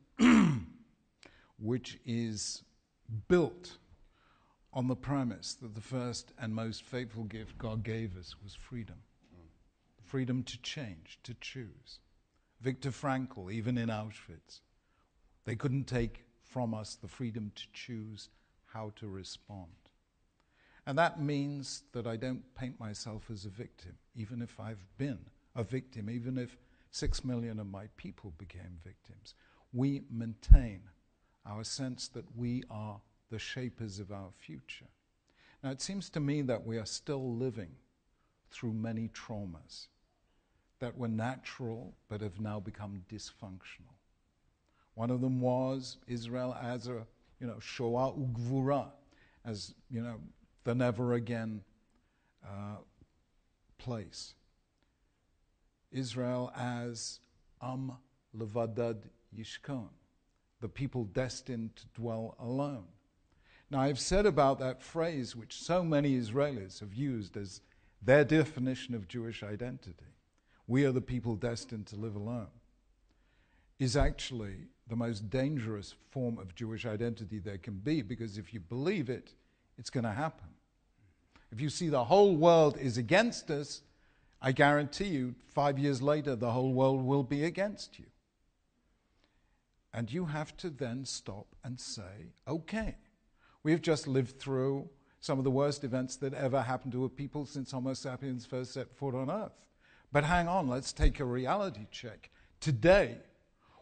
S3: which is built on the premise that the first and most faithful gift God gave us was freedom. Freedom to change, to choose. Viktor Frankl, even in Auschwitz, they couldn't take from us the freedom to choose how to respond. And that means that I don't paint myself as a victim, even if I've been a victim, even if 6 million of my people became victims. We maintain our sense that we are the shapers of our future. Now, it seems to me that we are still living through many traumas that were natural but have now become dysfunctional. One of them was Israel as a, Shoah Ugvura, as, the never again place. Israel as Am Levadad Yishkon, the people destined to dwell alone. Now, I've said about that phrase, which so many Israelis have used as their definition of Jewish identity, we are the people destined to live alone, is actually the most dangerous form of Jewish identity there can be, because if you believe it, it's going to happen. If you see the whole world is against us, I guarantee you 5 years later the whole world will be against you. And you have to then stop and say, okay, we've just lived through some of the worst events that ever happened to a people since Homo sapiens first set foot on Earth. But hang on, let's take a reality check. Today,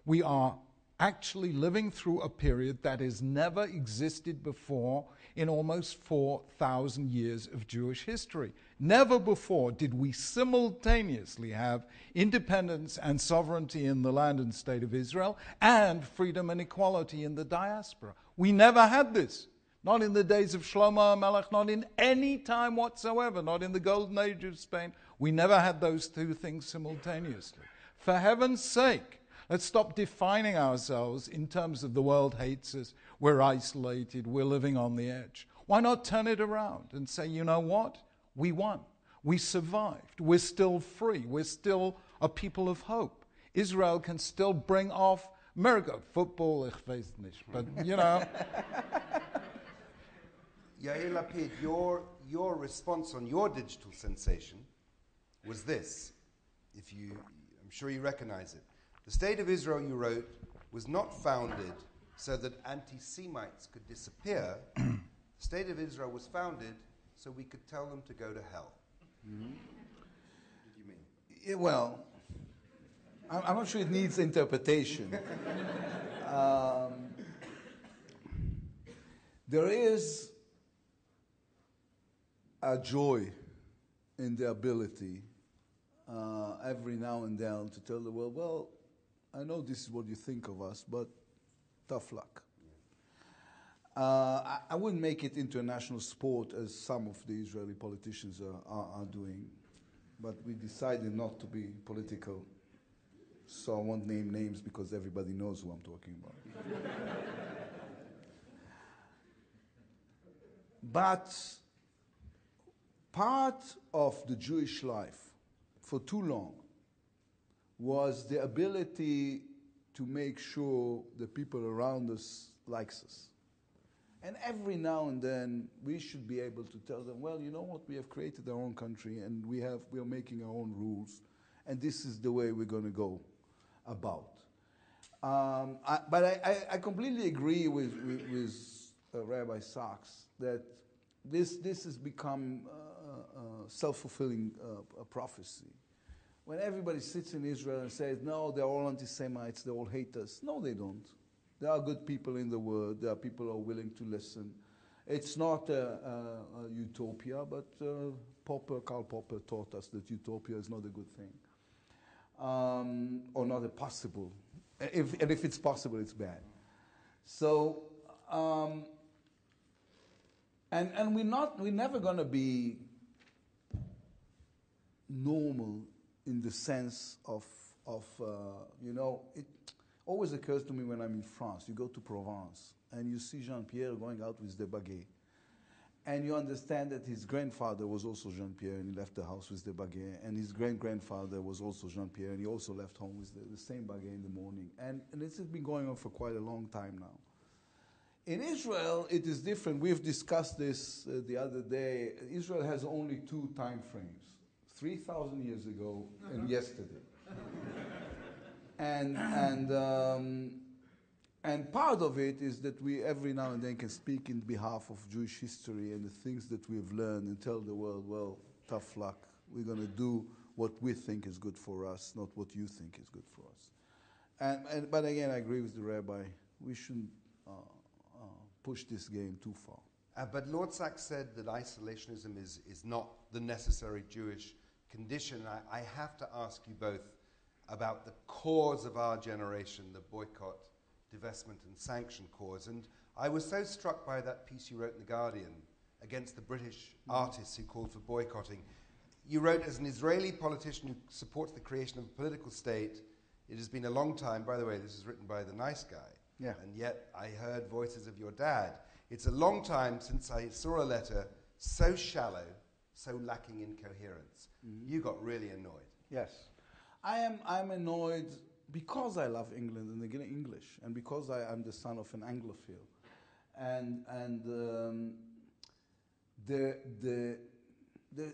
S3: we are actually living through a period that has never existed before in almost 4,000 years of Jewish history. Never before did we simultaneously have independence and sovereignty in the land and state of Israel and freedom and equality in the diaspora. We never had this. Not in the days of Shlomo HaMelech, not in any time whatsoever, not in the golden age of Spain. We never had those two things simultaneously. For heaven's sake, let's stop defining ourselves in terms of the world hates us, we're isolated, we're living on the edge. Why not turn it around and say, you know what? We won. We survived. We're still free. We're still a people of hope. Israel can still bring off miracle. Football, ich weiß nicht. But, you know.
S2: Yair Lapid, your response on your digital sensation was this. I'm sure you recognize it. The State of Israel, you wrote, was not founded so that anti-Semites could disappear. The State of Israel was founded so we could tell them to go to hell. Mm-hmm. What did you mean?
S4: Yeah, well, I'm not sure it needs interpretation. There is a joy in the ability every now and then to tell the world, well, I know this is what you think of us, but tough luck. I wouldn't make it international sport as some of the Israeli politicians are doing, but we decided not to be political, so I won't name names because everybody knows who I'm talking about. But part of the Jewish life for too long was the ability to make sure the people around us likes us. And every now and then we should be able to tell them, well, you know what, we have created our own country and we are making our own rules and this is the way we're going to go about. But I completely agree with Rabbi Sachs that this has become a self-fulfilling prophecy. When everybody sits in Israel and says, no, they're all anti-Semites, they all hate us. No, they don't. There are good people in the world. There are people who are willing to listen. It's not a utopia, but Karl Popper taught us that utopia is not a good thing. Or not a possible. And if it's possible, it's bad. So, and we're never going to be normal in the sense of it always occurs to me when I'm in France. You go to Provence and you see Jean-Pierre going out with the baguette. And you understand that his grandfather was also Jean-Pierre and he left the house with the baguette. And his great-grandfather was also Jean-Pierre and he also left home with the same baguette in the morning. And this has been going on for quite a long time now. In Israel, it is different. We've discussed this the other day. Israel has only two time frames. 3,000 years ago and yesterday. And part of it is that we every now and then can speak in behalf of Jewish history and the things that we've learned and tell the world, well, tough luck. We're going to do what we think is good for us, not what you think is good for us. But again, I agree with the Rabbi. We shouldn't push this game too far.
S2: But Lord Sachs said that isolationism is not the necessary Jewish condition. I have to ask you both about the cause of our generation, the boycott, divestment and sanction cause. And I was so struck by that piece you wrote in The Guardian against the British artists who called for boycotting. You wrote, as an Israeli politician who supports the creation of a political state, it has been a long time, by the way, this is written by the nice guy, and yet I heard voices of your dad. It's a long time since I saw a letter so shallow, so lacking in coherence. Mm-hmm. You got really annoyed.
S4: Yes. I'm annoyed because I love England and again English, and because I'm the son of an Anglophile.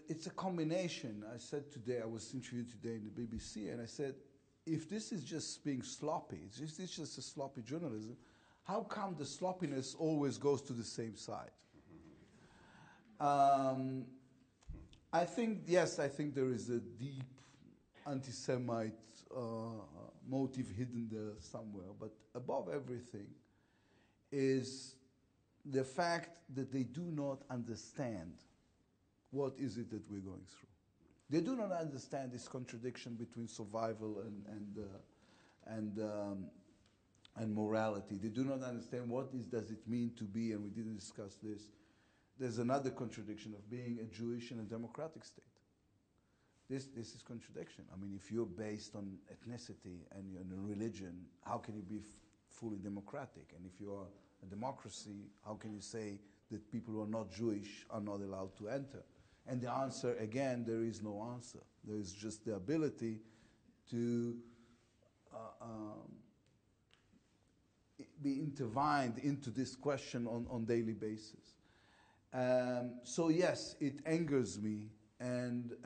S4: It's a combination. I said today, I was interviewed today in the BBC, and I said, if this is just being sloppy, this is just a sloppy journalism, how come the sloppiness always goes to the same side? I think there is a deep anti-Semite motive hidden there somewhere, but above everything is the fact that they do not understand what is it that we're going through. They do not understand this contradiction between survival and morality. They do not understand does it mean to be, and we didn't discuss this, there's another contradiction of being a Jewish and a democratic state. This is contradiction. I mean, if you're based on ethnicity and you're in a religion, how can you be fully democratic? And if you're a democracy, how can you say that people who are not Jewish are not allowed to enter? And the answer, again, there is no answer. There is just the ability to be intertwined into this question on daily basis. So yes, it angers me, and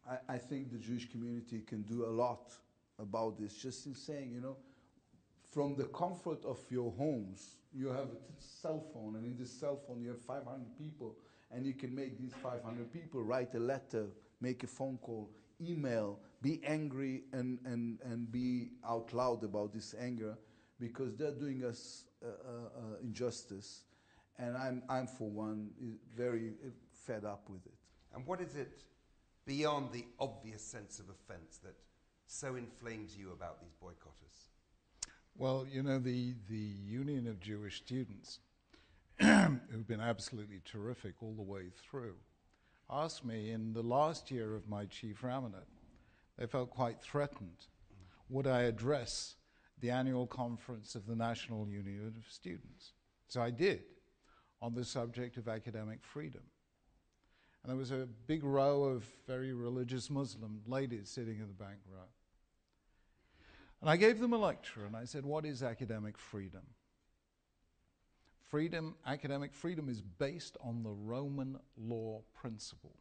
S4: I think the Jewish community can do a lot about this. Just in saying, from the comfort of your homes, you have a cell phone, and in this cell phone you have 500 people, and you can make these 500 people write a letter, make a phone call, email, be angry, and be out loud about this anger, because they're doing us injustice. And I'm for one, very fed up with it.
S2: And what is it beyond the obvious sense of offence that so inflames you about these boycotters?
S3: Well, the Union of Jewish Students, who've been absolutely terrific all the way through, asked me in the last year of my chief rabbinate, they felt quite threatened. Would I address the annual conference of the National Union of Students? So I did, on the subject of academic freedom. And there was a big row of very religious Muslim ladies sitting in the back row. And I gave them a lecture, and I said, what is academic freedom? Academic freedom is based on the Roman law principle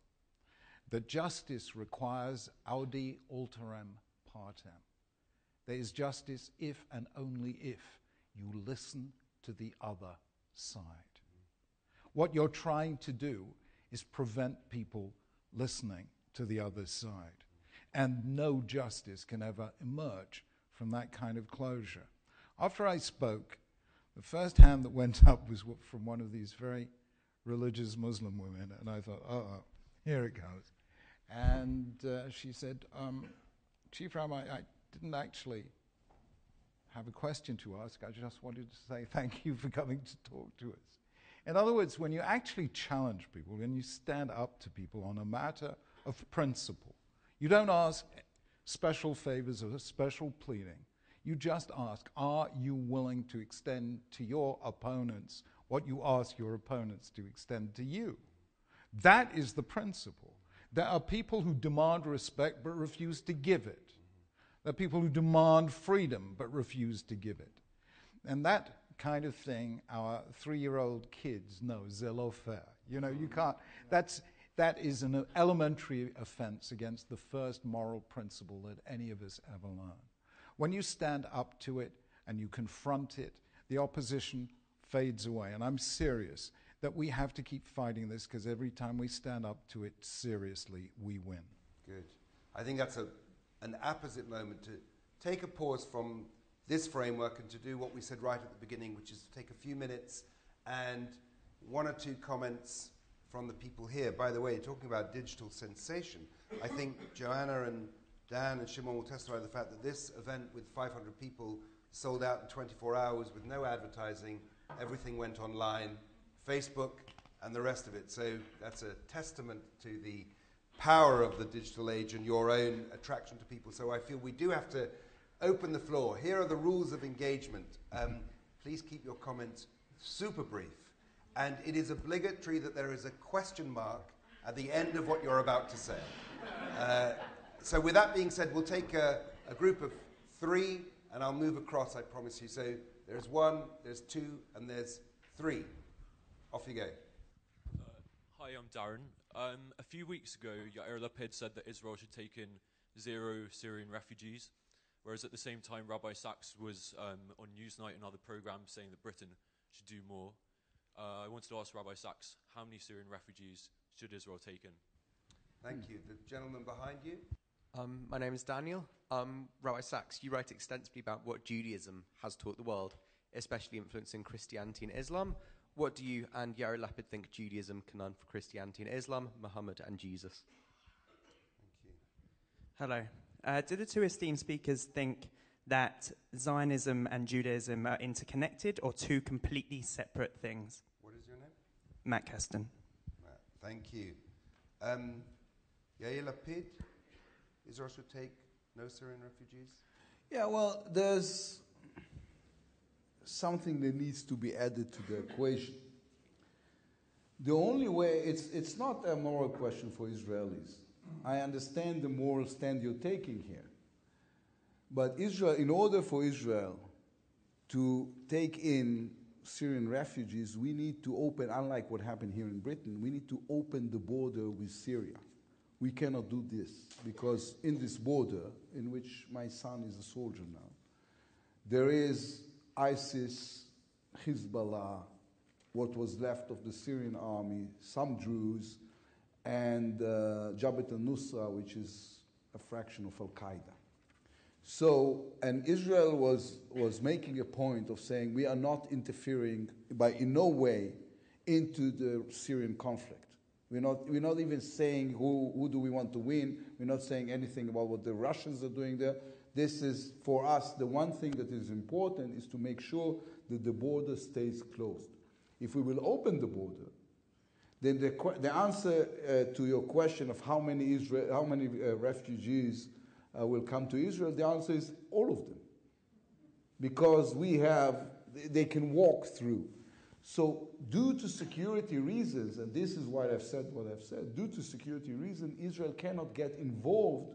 S3: that justice requires audi alteram partem. There is justice if and only if you listen to the other side. What you're trying to do is prevent people listening to the other side. And no justice can ever emerge from that kind of closure. After I spoke, the first hand that went up was from one of these very religious Muslim women, and I thought, here it goes. And she said, Chief Rabbi, I didn't actually have a question to ask. I just wanted to say thank you for coming to talk to us. In other words, when you actually challenge people, when you stand up to people on a matter of principle, you don't ask special favors or special pleading. You just ask, are you willing to extend to your opponents what you ask your opponents to extend to you? That is the principle. There are people who demand respect but refuse to give it. There are people who demand freedom but refuse to give it. And that kind of thing, our 3-year-old kids know, zelo fair. You can't, that is an elementary offense against the first moral principle that any of us ever learned. When you stand up to it and you confront it, the opposition fades away. And I'm serious that we have to keep fighting this, because every time we stand up to it seriously, we win.
S2: Good. I think that's an apposite moment to take a pause from this framework and to do what we said right at the beginning, which is to take a few minutes and 1 or 2 comments from the people here. By the way, talking about digital sensation, I think Joanna and Dan and Shimon will testify to the fact that this event with 500 people sold out in 24 hours with no advertising. Everything went online, Facebook, and the rest of it. So that's a testament to the power of the digital age and your own attraction to people. So I feel we do have to open the floor. Here are the rules of engagement. Please keep your comments super brief. And it is obligatory that there is a question mark at the end of what you're about to say. So with that being said, we'll take a group of 3, and I'll move across, I promise you. So there's 1, there's 2, and there's 3. Off you go.
S5: Hi, I'm Darren. A few weeks ago, Yair Lapid said that Israel should take in 0 Syrian refugees, whereas at the same time Rabbi Sachs was on Newsnight and other programs saying that Britain should do more. I wanted to ask Rabbi Sachs, how many Syrian refugees should Israel take in?
S2: Thank you. The gentleman behind you.
S6: My name is Daniel. Rabbi Sachs, you write extensively about what Judaism has taught the world, especially influencing Christianity and Islam. What do you and Yair Lapid think Judaism can learn from Christianity and Islam, Muhammad and Jesus?
S2: Thank you.
S7: Hello. Do the two esteemed speakers think that Zionism and Judaism are interconnected or two completely separate things?
S2: What is your name?
S7: Matt Kesten.
S2: Thank you. Yair Lapid, Israel should take no Syrian refugees?
S4: Yeah, well, there's something that needs to be added to the equation. The only way, it's not a moral question for Israelis. I understand the moral stand you're taking here. But Israel, in order for Israel to take in Syrian refugees, we need to open, unlike what happened here in Britain, we need to open the border with Syria. We cannot do this because in this border, in which my son is a soldier now, there is ISIS, Hezbollah, what was left of the Syrian army, some Druze, and Jabhat al-Nusra, which is a fraction of Al-Qaeda. So, and Israel was making a point of saying we are not interfering in no way into the Syrian conflict. We're not even saying who do we want to win. We're not saying anything about what the Russians are doing there. This is, for us, the one thing that is important is to make sure that the border stays closed. If we will open the border, then the answer to your question of how many refugees will come to Israel, the answer is all of them. Because they can walk through. So due to security reasons, and this is why I've said what I've said, due to security reasons, Israel cannot get involved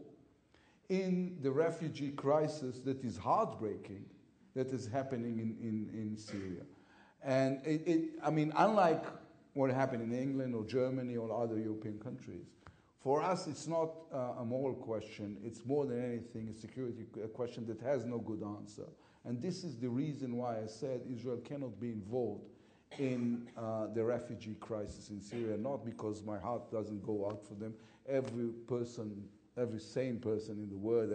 S4: in the refugee crisis that is heartbreaking, that is happening in Syria. And unlike what happened in England or Germany or other European countries, for us it's not a moral question, it's more than anything a security question that has no good answer. And this is the reason why I said Israel cannot be involved in the refugee crisis in Syria, not because my heart doesn't go out for them. Every sane person in the world,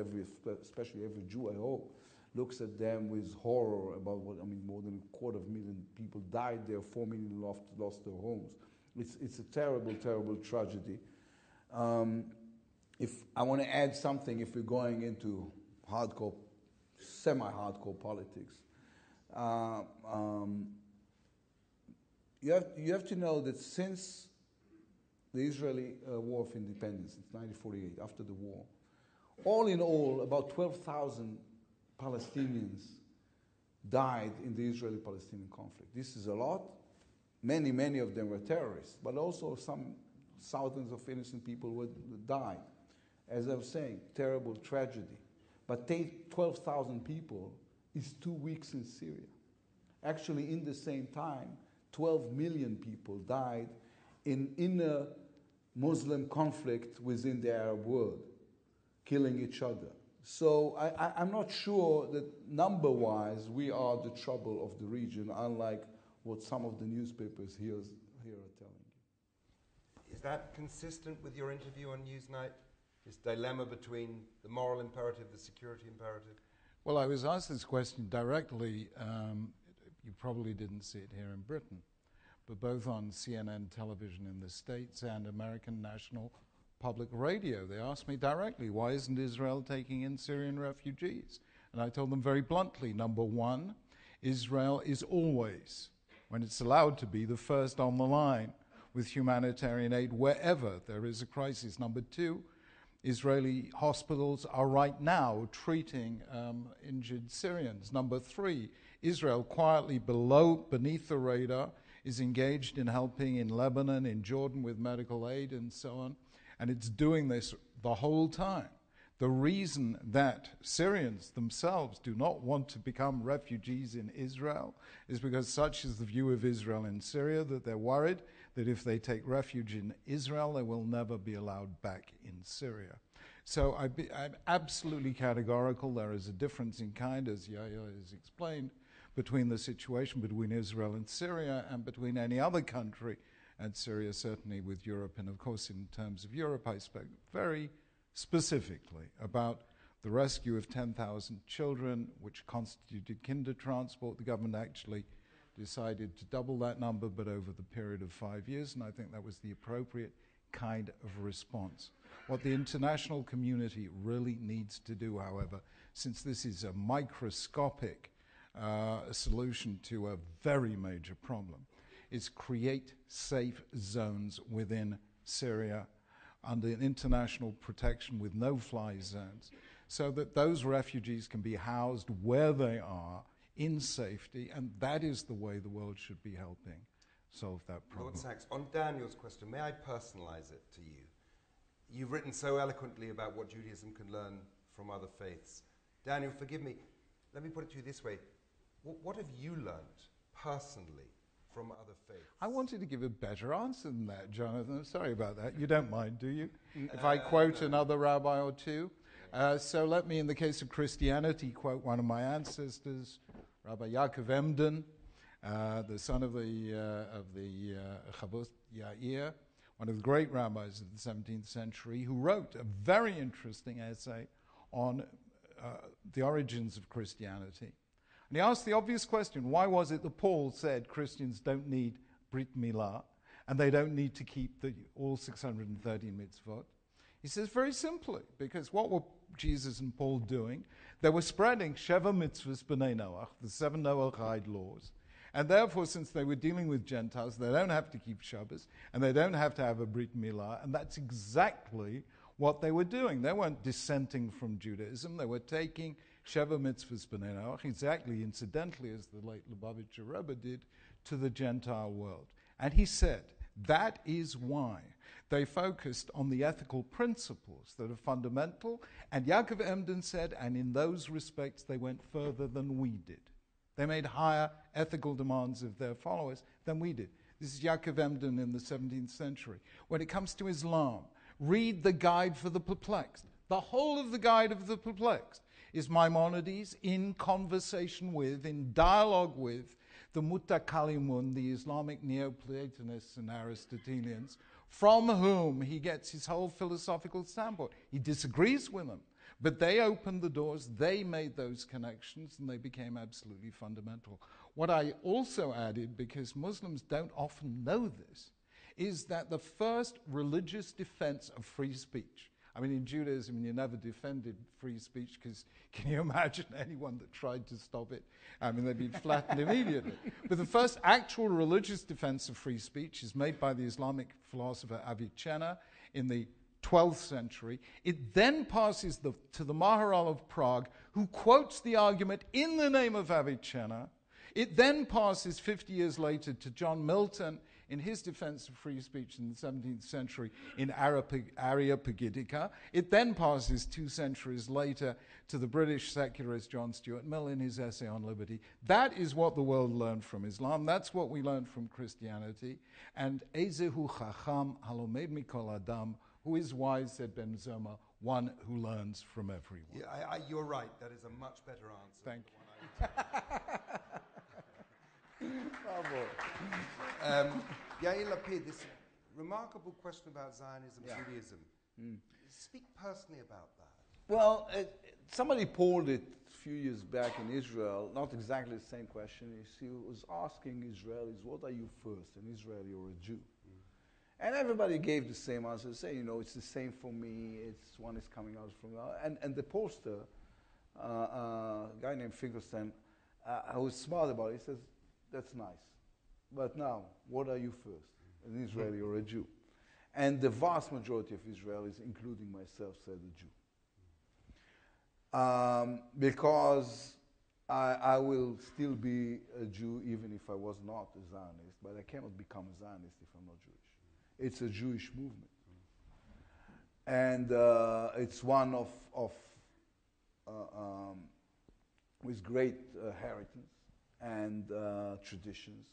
S4: especially every Jew, I hope, looks at them with horror about more than 250,000 people died there, 4 million lost their homes. It's a terrible, terrible tragedy. If I want to add something, if we're going into hardcore, semi-hardcore politics, you have to know that since the Israeli War of Independence, since 1948, after the war, all in all, about 12,000 Palestinians died in the Israeli-Palestinian conflict. This is a lot. Many, many of them were terrorists, but also some thousands of innocent people died. As I was saying, terrible tragedy. But 12,000 people is 2 weeks in Syria. Actually, in the same time, 12 million people died in inner Muslim conflict within the Arab world, killing each other. So I'm not sure that number-wise we are the trouble of the region, unlike what some of the newspapers here are telling you.
S2: Is that consistent with your interview on Newsnight? This dilemma between the moral imperative, the security imperative?
S3: Well, I was asked this question directly. You probably didn't see it here in Britain, but both on CNN television in the States and American National Public Radio. They asked me directly, why isn't Israel taking in Syrian refugees? And I told them very bluntly, number one, Israel is always, when it's allowed to be, the first on the line with humanitarian aid wherever there is a crisis. Number two, Israeli hospitals are right now treating injured Syrians. Number three, Israel quietly beneath the radar is engaged in helping in Lebanon, in Jordan with medical aid and so on. And it's doing this the whole time. The reason that Syrians themselves do not want to become refugees in Israel is because such is the view of Israel in Syria, that they're worried that if they take refuge in Israel, they will never be allowed back in Syria. So I'm absolutely categorical. There is a difference in kind, as Yair has explained, between the situation between Israel and Syria and between any other country, and Syria certainly with Europe. And of course, in terms of Europe, I spoke very specifically about the rescue of 10,000 children, which constituted kinder transport. The government actually decided to double that number, but over the period of 5 years, and I think that was the appropriate kind of response. What the international community really needs to do, however, since this is a microscopic solution to a very major problem, is create safe zones within Syria under international protection with no-fly zones, so that those refugees can be housed where they are in safety, and that is the way the world should be helping solve that problem.
S2: Lord Sachs, on Daniel's question, may I personalize it to you? You've written so eloquently about what Judaism can learn from other faiths. Daniel, forgive me, let me put it to you this way. What have you learned personally from other faiths?
S3: I wanted to give a better answer than that, Jonathan. I'm sorry about that. You don't mind, do you? If I quote another rabbi or two? So let me, in the case of Christianity, quote one of my ancestors, Rabbi Yaakov Emden, the son of the Chavos Yair, one of the great rabbis of the 17th century, who wrote a very interesting essay on the origins of Christianity. And he asked the obvious question, why was it that Paul said Christians don't need Brit Milah and they don't need to keep all 630 mitzvot? He says very simply, because what were Jesus and Paul doing? They were spreading Sheva mitzvahs b'nei Noach, the 7 Noachide laws. And therefore, since they were dealing with Gentiles, they don't have to keep Shabbos, and they don't have to have a Brit Milah, and that's exactly what they were doing. They weren't dissenting from Judaism. They were taking Sheva mitzvahs b'nei Noach, exactly incidentally as the late Lubavitcher Rebbe did, to the Gentile world. And he said, that is why they focused on the ethical principles that are fundamental, and Yaakov Emden said, and in those respects they went further than we did. They made higher ethical demands of their followers than we did. This is Yaakov Emden in the 17th century. When it comes to Islam, read the Guide for the Perplexed. The whole of the Guide of the Perplexed is Maimonides in conversation with, in dialogue with, the Mutakalimun, the Islamic Neoplatonists and Aristotelians, from whom he gets his whole philosophical standpoint. He disagrees with them, but they opened the doors, they made those connections, and they became absolutely fundamental. What I also added, because Muslims don't often know this, is that the first religious defense of free speech, I mean, in Judaism, you never defended free speech because can you imagine anyone that tried to stop it? I mean, they'd be flattened immediately. But the first actual religious defense of free speech is made by the Islamic philosopher Avicenna in the 12th century. It then passes to the Maharal of Prague, who quotes the argument in the name of Avicenna. It then passes 50 years later to John Milton in his defense of free speech in the 17th century in Areopagitica. It then passes 2 centuries later to the British secularist John Stuart Mill in his essay on liberty. That is what the world learned from Islam. That's what we learned from Christianity. And Ezehu Chacham Halomed Mikol Adam, who is wise, said Ben Zoma, one who learns from everyone.
S2: Yeah, you're right. That is a much better answer.
S3: Thank
S2: you. Yair Lapid, this remarkable question about Zionism, Judaism. Speak personally about that.
S4: Well, somebody polled it a few years back in Israel, not exactly the same question. He was asking Israelis, what are you first, an Israeli or a Jew? And everybody gave the same answer, saying, it's the same for me, one is coming out from... And the pollster, a guy named Finkelstein, who was smart about it, he says, that's nice. But now, what are you first, an Israeli or a Jew? And the vast majority of Israelis, including myself, said a Jew. Because I will still be a Jew even if I was not a Zionist, but I cannot become a Zionist if I'm not Jewish. It's a Jewish movement. And it's one with great heritage and traditions,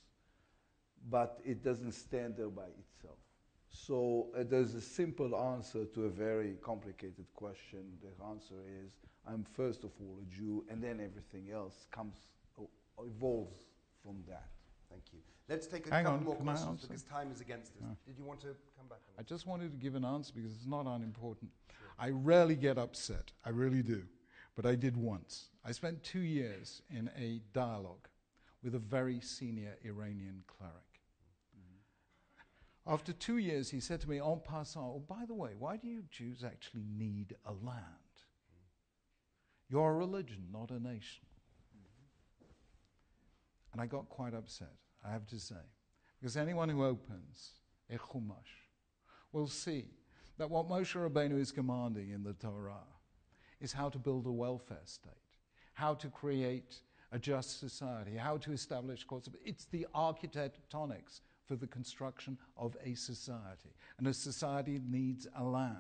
S4: but it doesn't stand there by itself. So there's a simple answer to a very complicated question. The answer is, I'm first of all a Jew, and then everything else evolves from that.
S2: Thank you. Let's take a
S3: Hang
S2: couple
S3: on,
S2: more
S3: can I
S2: questions
S3: answer?
S2: because time is against us. Did you want to come back on
S3: I
S2: that?
S3: just wanted to give an answer because it's not unimportant. I rarely get upset. I really do. But I did once. I spent 2 years in a dialogue with a very senior Iranian cleric. After 2 years, he said to me en passant, oh, by the way, why do you Jews actually need a land? You're a religion, not a nation. And I got quite upset, I have to say, because anyone who opens a Chumash will see that what Moshe Rabbeinu is commanding in the Torah is how to build a welfare state, how to create a just society, how to establish courts of... It's the architectonics for the construction of a society. And a society needs a land.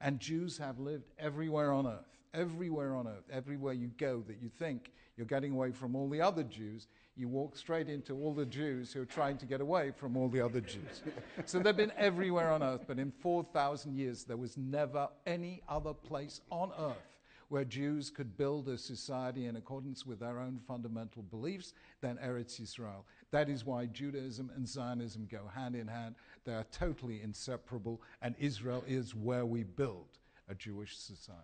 S3: And Jews have lived everywhere on earth, everywhere you go that you think you're getting away from all the other Jews, you walk straight into all the Jews who are trying to get away from all the other Jews. So they've been everywhere on earth, but in 4,000 years there was never any other place on earth where Jews could build a society in accordance with their own fundamental beliefs than Eretz Yisrael. That is why Judaism and Zionism go hand in hand. They are totally inseparable, and Israel is where we build a Jewish society.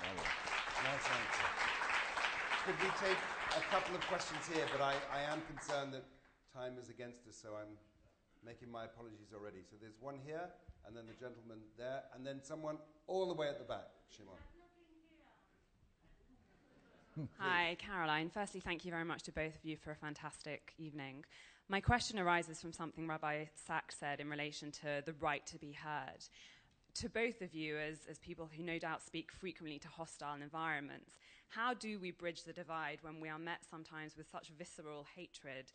S2: Nice answer. Could we take a couple of questions here? But I am concerned that time is against us, so I'm making my apologies already. So there's one here, and then the gentleman there, and then someone all the way at the back. Shimon.
S8: Hi, Caroline. Firstly, thank you very much to both of you for a fantastic evening. My question arises from something Rabbi Sachs said in relation to the right to be heard. To both of you, as people who no doubt speak frequently to hostile environments, how do we bridge the divide when we are met sometimes with such visceral hatred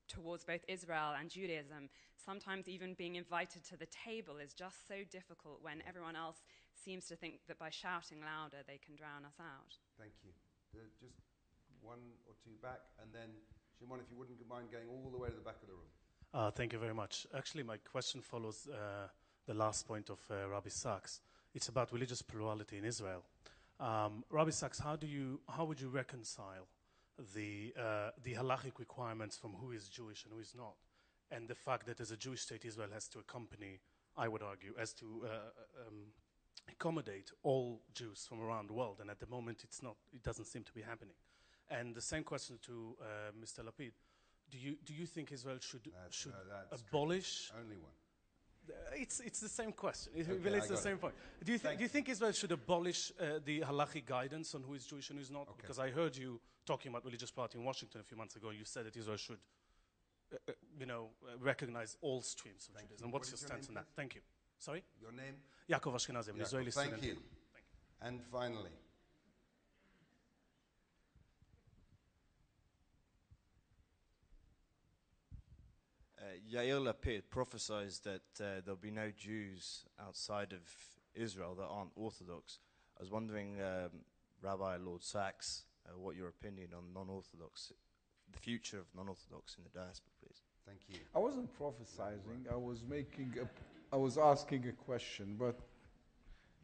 S8: towards both Israel and Judaism? Sometimes even being invited to the table is just so difficult when everyone else seems to think that by shouting louder they can drown us out.
S2: Thank you. Just one or two back, and then Shimon, if you wouldn't mind going all the way to the back of the room.
S9: Thank you very much. Actually, my question follows the last point of Rabbi Sachs. It's about religious plurality in Israel. Rabbi Sachs, how would you reconcile the halachic requirements from who is Jewish and who is not, and the fact that as a Jewish state, Israel has to accompany, I would argue, as to accommodate all Jews from around the world, and at the moment it doesn't seem to be happening. And the same question to Mr. Lapid: Do you think Israel should abolish?
S2: Only one.
S9: It's the same question. It
S2: Okay,
S9: relates to the same point. Do you think Israel should abolish the halachic guidance on who is Jewish and who is not?
S2: Okay.
S9: Because I heard you talking about religious plurality in Washington a few months ago. You said that Israel should, recognize all streams of Judaism. What's your stance on that? Thank you. Sorry?
S2: Your name?
S9: Yaakov Ashkenazi, an Israeli student.
S2: Thank you. And finally.
S10: Yair Lapid prophesies that there'll be no Jews outside of Israel that aren't Orthodox. I was wondering, Rabbi Lord Sachs, what your opinion on non-Orthodox, the future of non-Orthodox in the diaspora, please.
S2: Thank you.
S4: I wasn't prophesizing. I was asking a question, but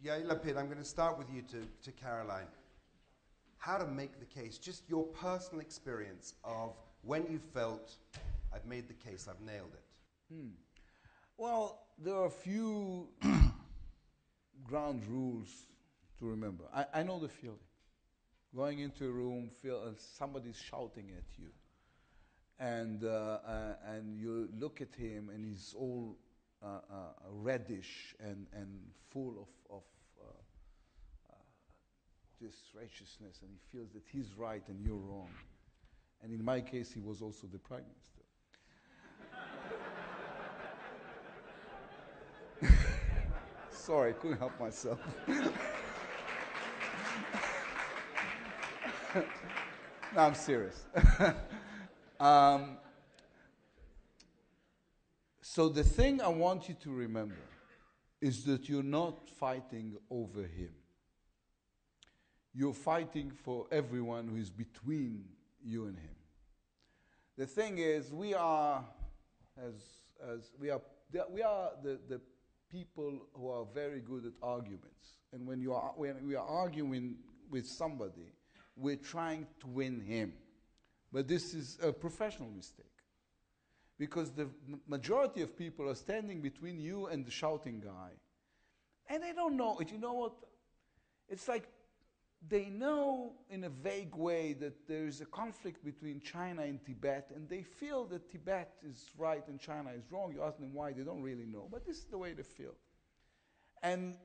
S2: Yair Lapid, I'm going to start with you to Caroline. How to make the case, just your personal experience of when you felt, I've made the case, I've nailed it.
S4: Well, there are a few ground rules to remember. I know the feeling. Going into a room, somebody's shouting at you, and you look at him, and he's all reddish and full of this righteousness, and he feels that he's right and you're wrong. And in my case, he was also the prime minister. Sorry, I couldn't help myself. No, I'm serious. So the thing I want you to remember is that you're not fighting over him. You're fighting for everyone who is between you and him. The thing is, we are we are the people who are very good at arguments. And when we are arguing with somebody, we're trying to win him. But this is a professional mistake. Because the majority of people are standing between you and the shouting guy. And they don't know it. You know what? It's like they know in a vague way that there is a conflict between China and Tibet, and they feel that Tibet is right and China is wrong. You ask them why, they don't really know. But this is the way they feel. And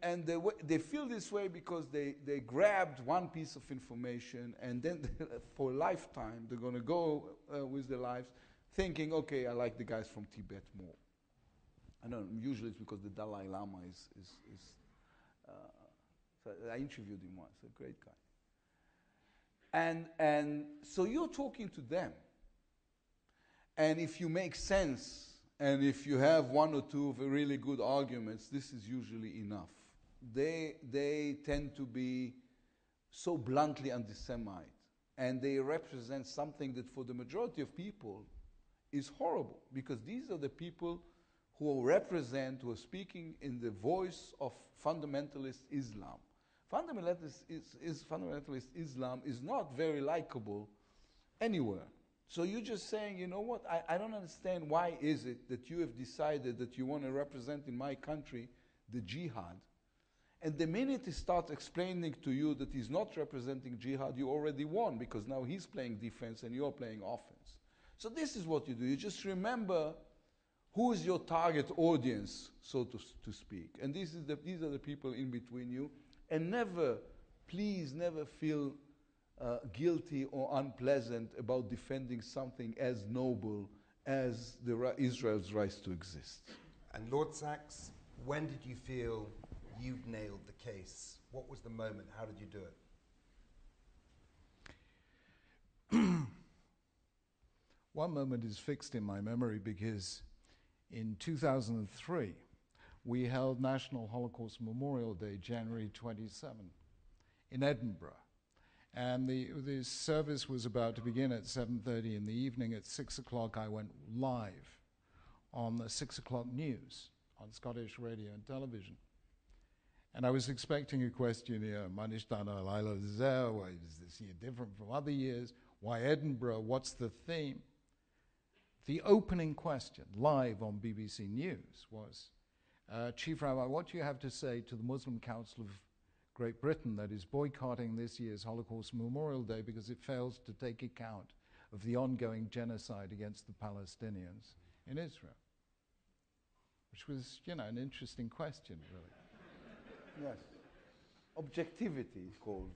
S4: they feel this way because they grabbed one piece of information, and then for a lifetime they're going to go with their lives thinking, okay, I like the guys from Tibet more. I know, usually it's because the Dalai Lama is so I interviewed him once, a great guy. And so you're talking to them. And if you make sense, and if you have one or two of really good arguments, this is usually enough. They tend to be so bluntly anti-Semite, and they represent something that for the majority of people is horrible, because these are the people who are speaking in the voice of fundamentalist Islam. Fundamentalist Islam is not very likable anywhere. So you're just saying, you know what, I don't understand why is it that you have decided that you want to represent in my country the jihad, and the minute he starts explaining to you that he's not representing jihad, you already won, because now he's playing defense and you're playing offense. So this is what you do. You just remember who is your target audience, so to speak. And these are the people in between you. And please never feel guilty or unpleasant about defending something as noble as Israel's rights to exist.
S2: And Lord Sachs, when did you feel you'd nailed the case? What was the moment? How did you do it?
S3: One moment is fixed in my memory because in 2003, we held National Holocaust Memorial Day, January 27, in Edinburgh. And the service was about to begin at 7:30 in the evening. At 6 o'clock, I went live on the 6 o'clock news on Scottish radio and television. And I was expecting a question here, Manishtana Laila Zer, why is this year different from other years? Why Edinburgh? What's the theme? The opening question, live on BBC News, was, Chief Rabbi, what do you have to say to the Muslim Council of Great Britain that is boycotting this year's Holocaust Memorial Day because it fails to take account of the ongoing genocide against the Palestinians in Israel? Which was, an interesting question, really.
S4: Yes. Objectivity is called.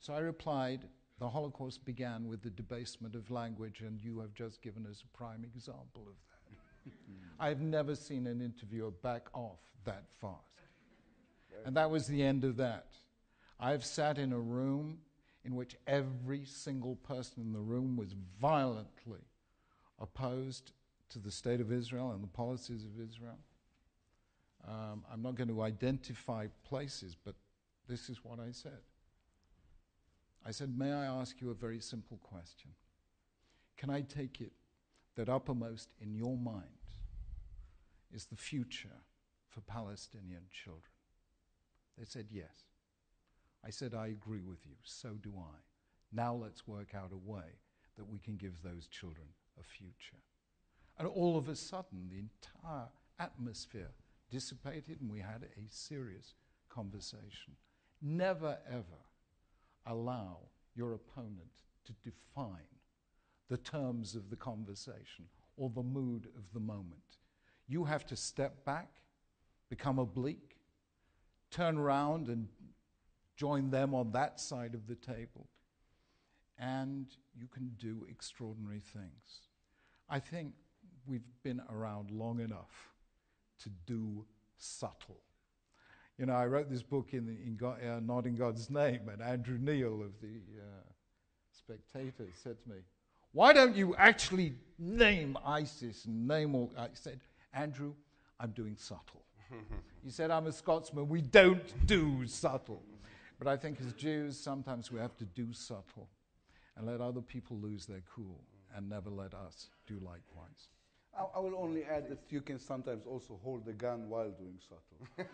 S3: So I replied, the Holocaust began with the debasement of language, and you have just given us a prime example of that. I've never seen an interviewer back off that fast. And that was the end of that. I've sat in a room in which every single person in the room was violently opposed to the state of Israel and the policies of Israel. I'm not going to identify places, but this is what I said. I said, may I ask you a very simple question? Can I take it that uppermost in your mind is the future for Palestinian children? They said, yes. I said, I agree with you. So do I. Now let's work out a way that we can give those children a future. And all of a sudden, the entire atmosphere dissipated, and we had a serious conversation. Never, ever allow your opponent to define the terms of the conversation or the mood of the moment. You have to step back, become oblique, turn around and join them on that side of the table, and you can do extraordinary things. I think we've been around long enough to do subtle. I wrote this book Not in God's Name, and Andrew Neil of the Spectator said to me, why don't you actually name ISIS and name all... I said, Andrew, I'm doing subtle. He said, I'm a Scotsman, we don't do subtle. But I think as Jews, sometimes we have to do subtle and let other people lose their cool and never let us do likewise.
S4: I will only add that you can sometimes also hold the gun while doing Sato.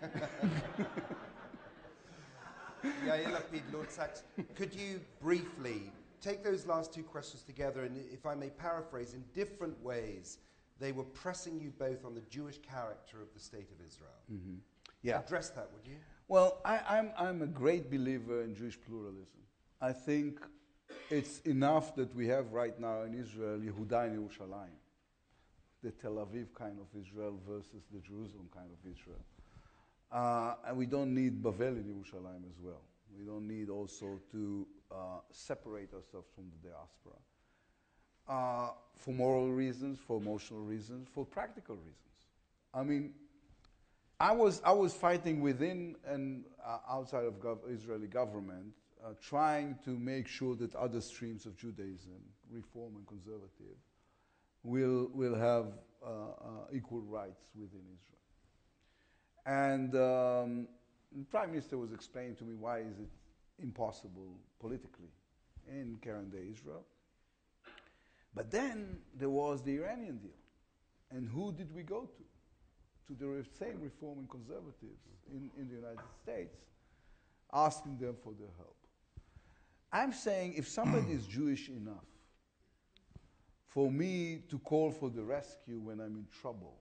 S2: Yair Lapid, Lord Sachs, could you briefly take those last two questions together and, if I may paraphrase, in different ways, they were pressing you both on the Jewish character of the State of Israel.
S4: Mm-hmm. Yeah.
S2: Address that, would you?
S4: Well, I'm a great believer in Jewish pluralism. I think it's enough that we have right now in Israel Yehuda and Yerushalayim, the Tel Aviv kind of Israel versus the Jerusalem kind of Israel. And we don't need Bavel in Yerushalayim as well. We don't need also to separate ourselves from the diaspora. For moral reasons, for emotional reasons, for practical reasons. I mean, I was fighting within and outside of Israeli government, trying to make sure that other streams of Judaism, Reform and Conservative, will have equal rights within Israel. And the Prime Minister was explaining to me why is it impossible politically in current day Israel. But then there was the Iranian deal. And who did we go to? To the same Reform and Conservatives in the United States, asking them for their help. I'm saying if somebody is Jewish enough for me to call for the rescue when I'm in trouble,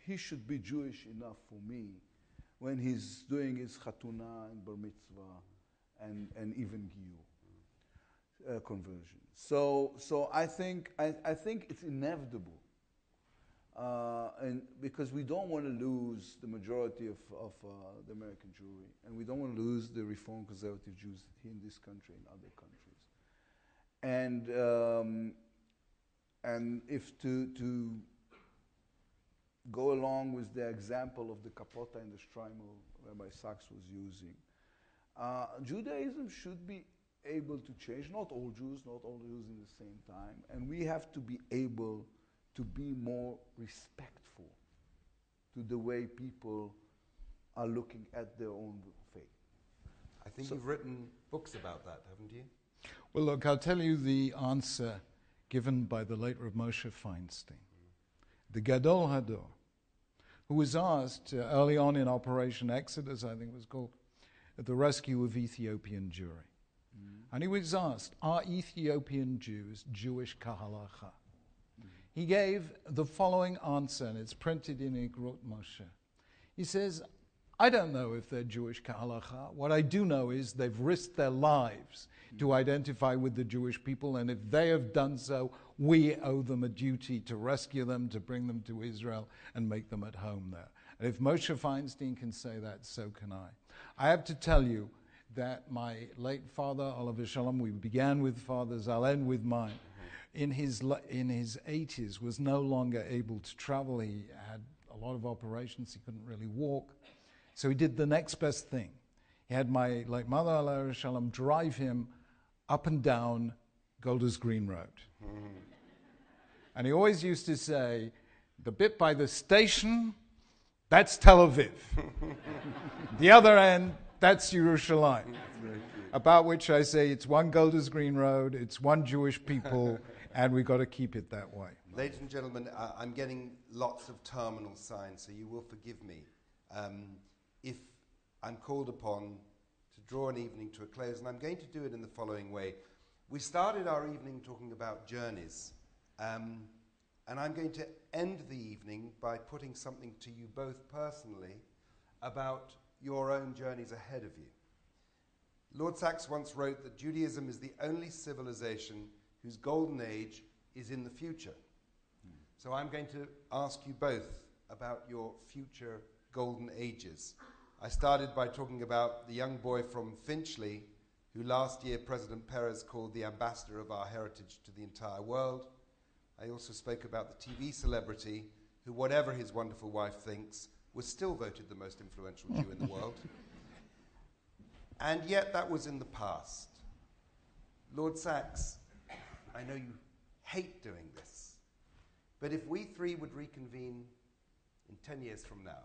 S4: he should be Jewish enough for me when he's doing his chatuna and bar mitzvah and even giyur conversion. So I think it's inevitable, and because we don't want to lose the majority of the American Jewry, and we don't want to lose the Reform Conservative Jews here in this country and other countries, and if to go along with the example of the Kapota and the Shtreimel Rabbi Sachs was using, Judaism should be able to change. Not all Jews in the same time. And we have to be able to be more respectful to the way people are looking at their own faith.
S2: I think you've written books about that, haven't you?
S3: Well, look, I'll tell you the answer given by the late Rav Moshe Feinstein, the Gadol Hador, who was asked early on in Operation Exodus, I think it was called, at the rescue of Ethiopian Jewry. And he was asked, are Ethiopian Jews Jewish kahalacha? He gave the following answer, and it's printed in Igrot Moshe. He says, I don't know if they're Jewish kahalacha. What I do know is they've risked their lives to identify with the Jewish people, and if they have done so, we owe them a duty to rescue them, to bring them to Israel, and make them at home there. And if Moshe Feinstein can say that, so can I. I have to tell you that my late father, Oliver Shalom, we began with fathers, I'll end with mine, in his 80s was no longer able to travel. He had a lot of operations. He couldn't really walk. So he did the next best thing. He had my late mother, Oliver Shalom, drive him up and down Golders Green Road. And he always used to say, the bit by the station, that's Tel Aviv. The other end, that's Yerushalayim. About which I say it's one Golders Green Road, it's one Jewish people, and we've got to keep it that way.
S2: Ladies and gentlemen, I'm getting lots of terminal signs, so you will forgive me if I'm called upon to draw an evening to a close, and I'm going to do it in the following way. We started our evening talking about journeys, and I'm going to end the evening by putting something to you both personally about your own journeys ahead of you. Lord Sachs once wrote that Judaism is the only civilization whose golden age is in the future. So I'm going to ask you both about your future golden ages. I started by talking about the young boy from Finchley, who last year President Perez called the ambassador of our heritage to the entire world. I also spoke about the TV celebrity who, whatever his wonderful wife thinks, was still voted the most influential Jew in the world. And yet that was in the past. Lord Sachs, I know you hate doing this, but if we three would reconvene in 10 years from now,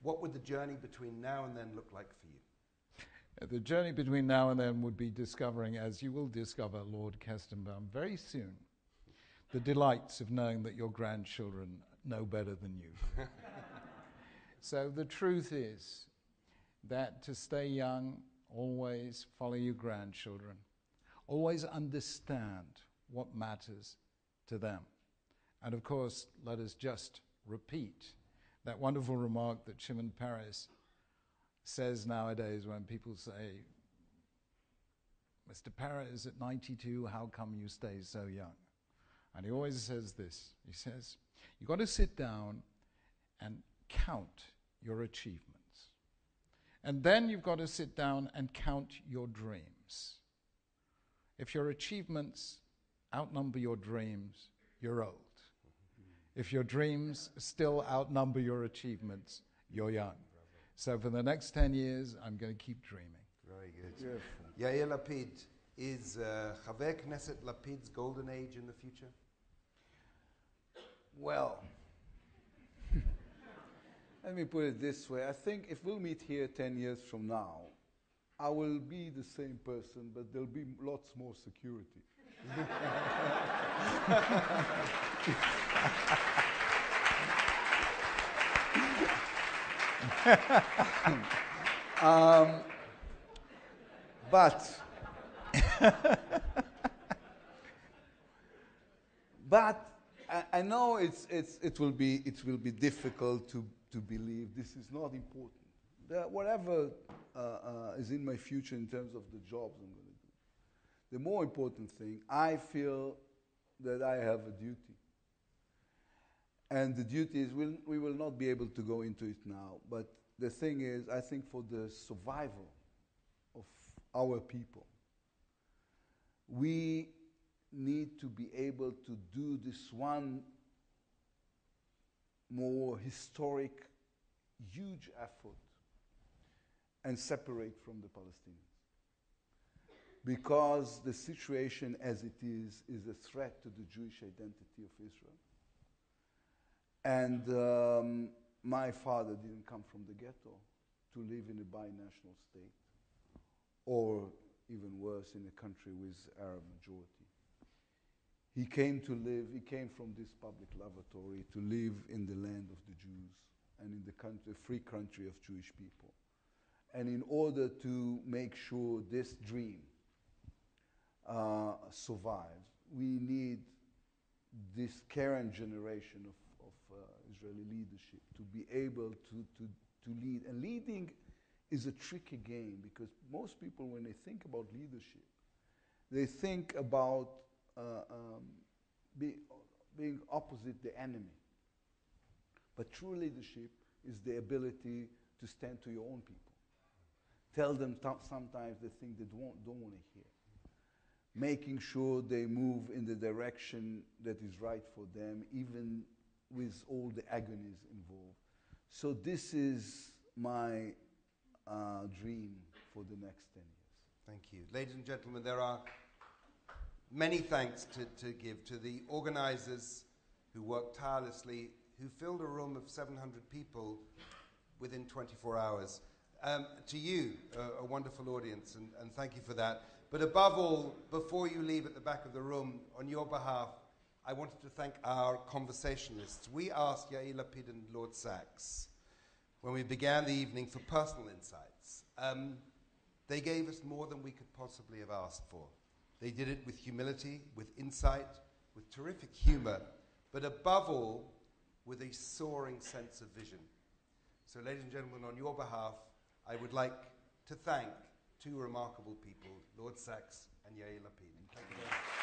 S2: what would the journey between now and then look like for you?
S3: The journey between now and then would be discovering, as you will discover, Lord Kestenbaum, very soon, the delights of knowing that your grandchildren know better than you. So the truth is that to stay young, always follow your grandchildren. Always understand what matters to them. And of course, let us just repeat that wonderful remark that Shimon Peres says nowadays when people say, Mr. Peres, at 92, how come you stay so young? And he always says this. He says, you've got to sit down and count your achievements. And then you've got to sit down and count your dreams. If your achievements outnumber your dreams, you're old. If your dreams still outnumber your achievements, you're young. So for the next 10 years, I'm going to keep dreaming.
S2: Very good. Yair Lapid, is Chaver Knesset Lapid's golden age in the future?
S4: Well, let me put it this way. I think if we'll meet here 10 years from now, I will be the same person, but there'll be lots more security. But I know it will be difficult to believe. This is not important. Whatever is in my future in terms of the jobs I'm going to do. The more important thing, I feel that I have a duty. And the duty is, we will not be able to go into it now, but the thing is, I think for the survival of our people, we need to be able to do this one more historic, huge effort and separate from the Palestinians. Because the situation as it is a threat to the Jewish identity of Israel. And my father didn't come from the ghetto to live in a binational state, or even worse, in a country with Arab majority. He came from this public lavatory to live in the land of the Jews and in the free country of Jewish people. And in order to make sure this dream survives, we need this current generation of Israeli leadership to be able to lead. And leading is a tricky game, because most people, when they think about leadership, they think about being opposite the enemy. But true leadership is the ability to stand to your own people. Tell them sometimes the thing they don't want to hear. Making sure they move in the direction that is right for them, even with all the agonies involved. So this is my dream for the next 10 years.
S2: Thank you. Ladies and gentlemen, there are many thanks to give to the organizers who worked tirelessly, who filled a room of 700 people within 24 hours. To you, a wonderful audience, and thank you for that. But above all, before you leave at the back of the room, on your behalf, I wanted to thank our conversationalists. We asked Yair Lapid and Lord Sachs, when we began the evening, for personal insights. They gave us more than we could possibly have asked for. They did it with humility, with insight, with terrific humor, but above all, with a soaring sense of vision. So, ladies and gentlemen, on your behalf, I would like to thank two remarkable people, Lord Sachs and Yair Lapid. Thank you very much.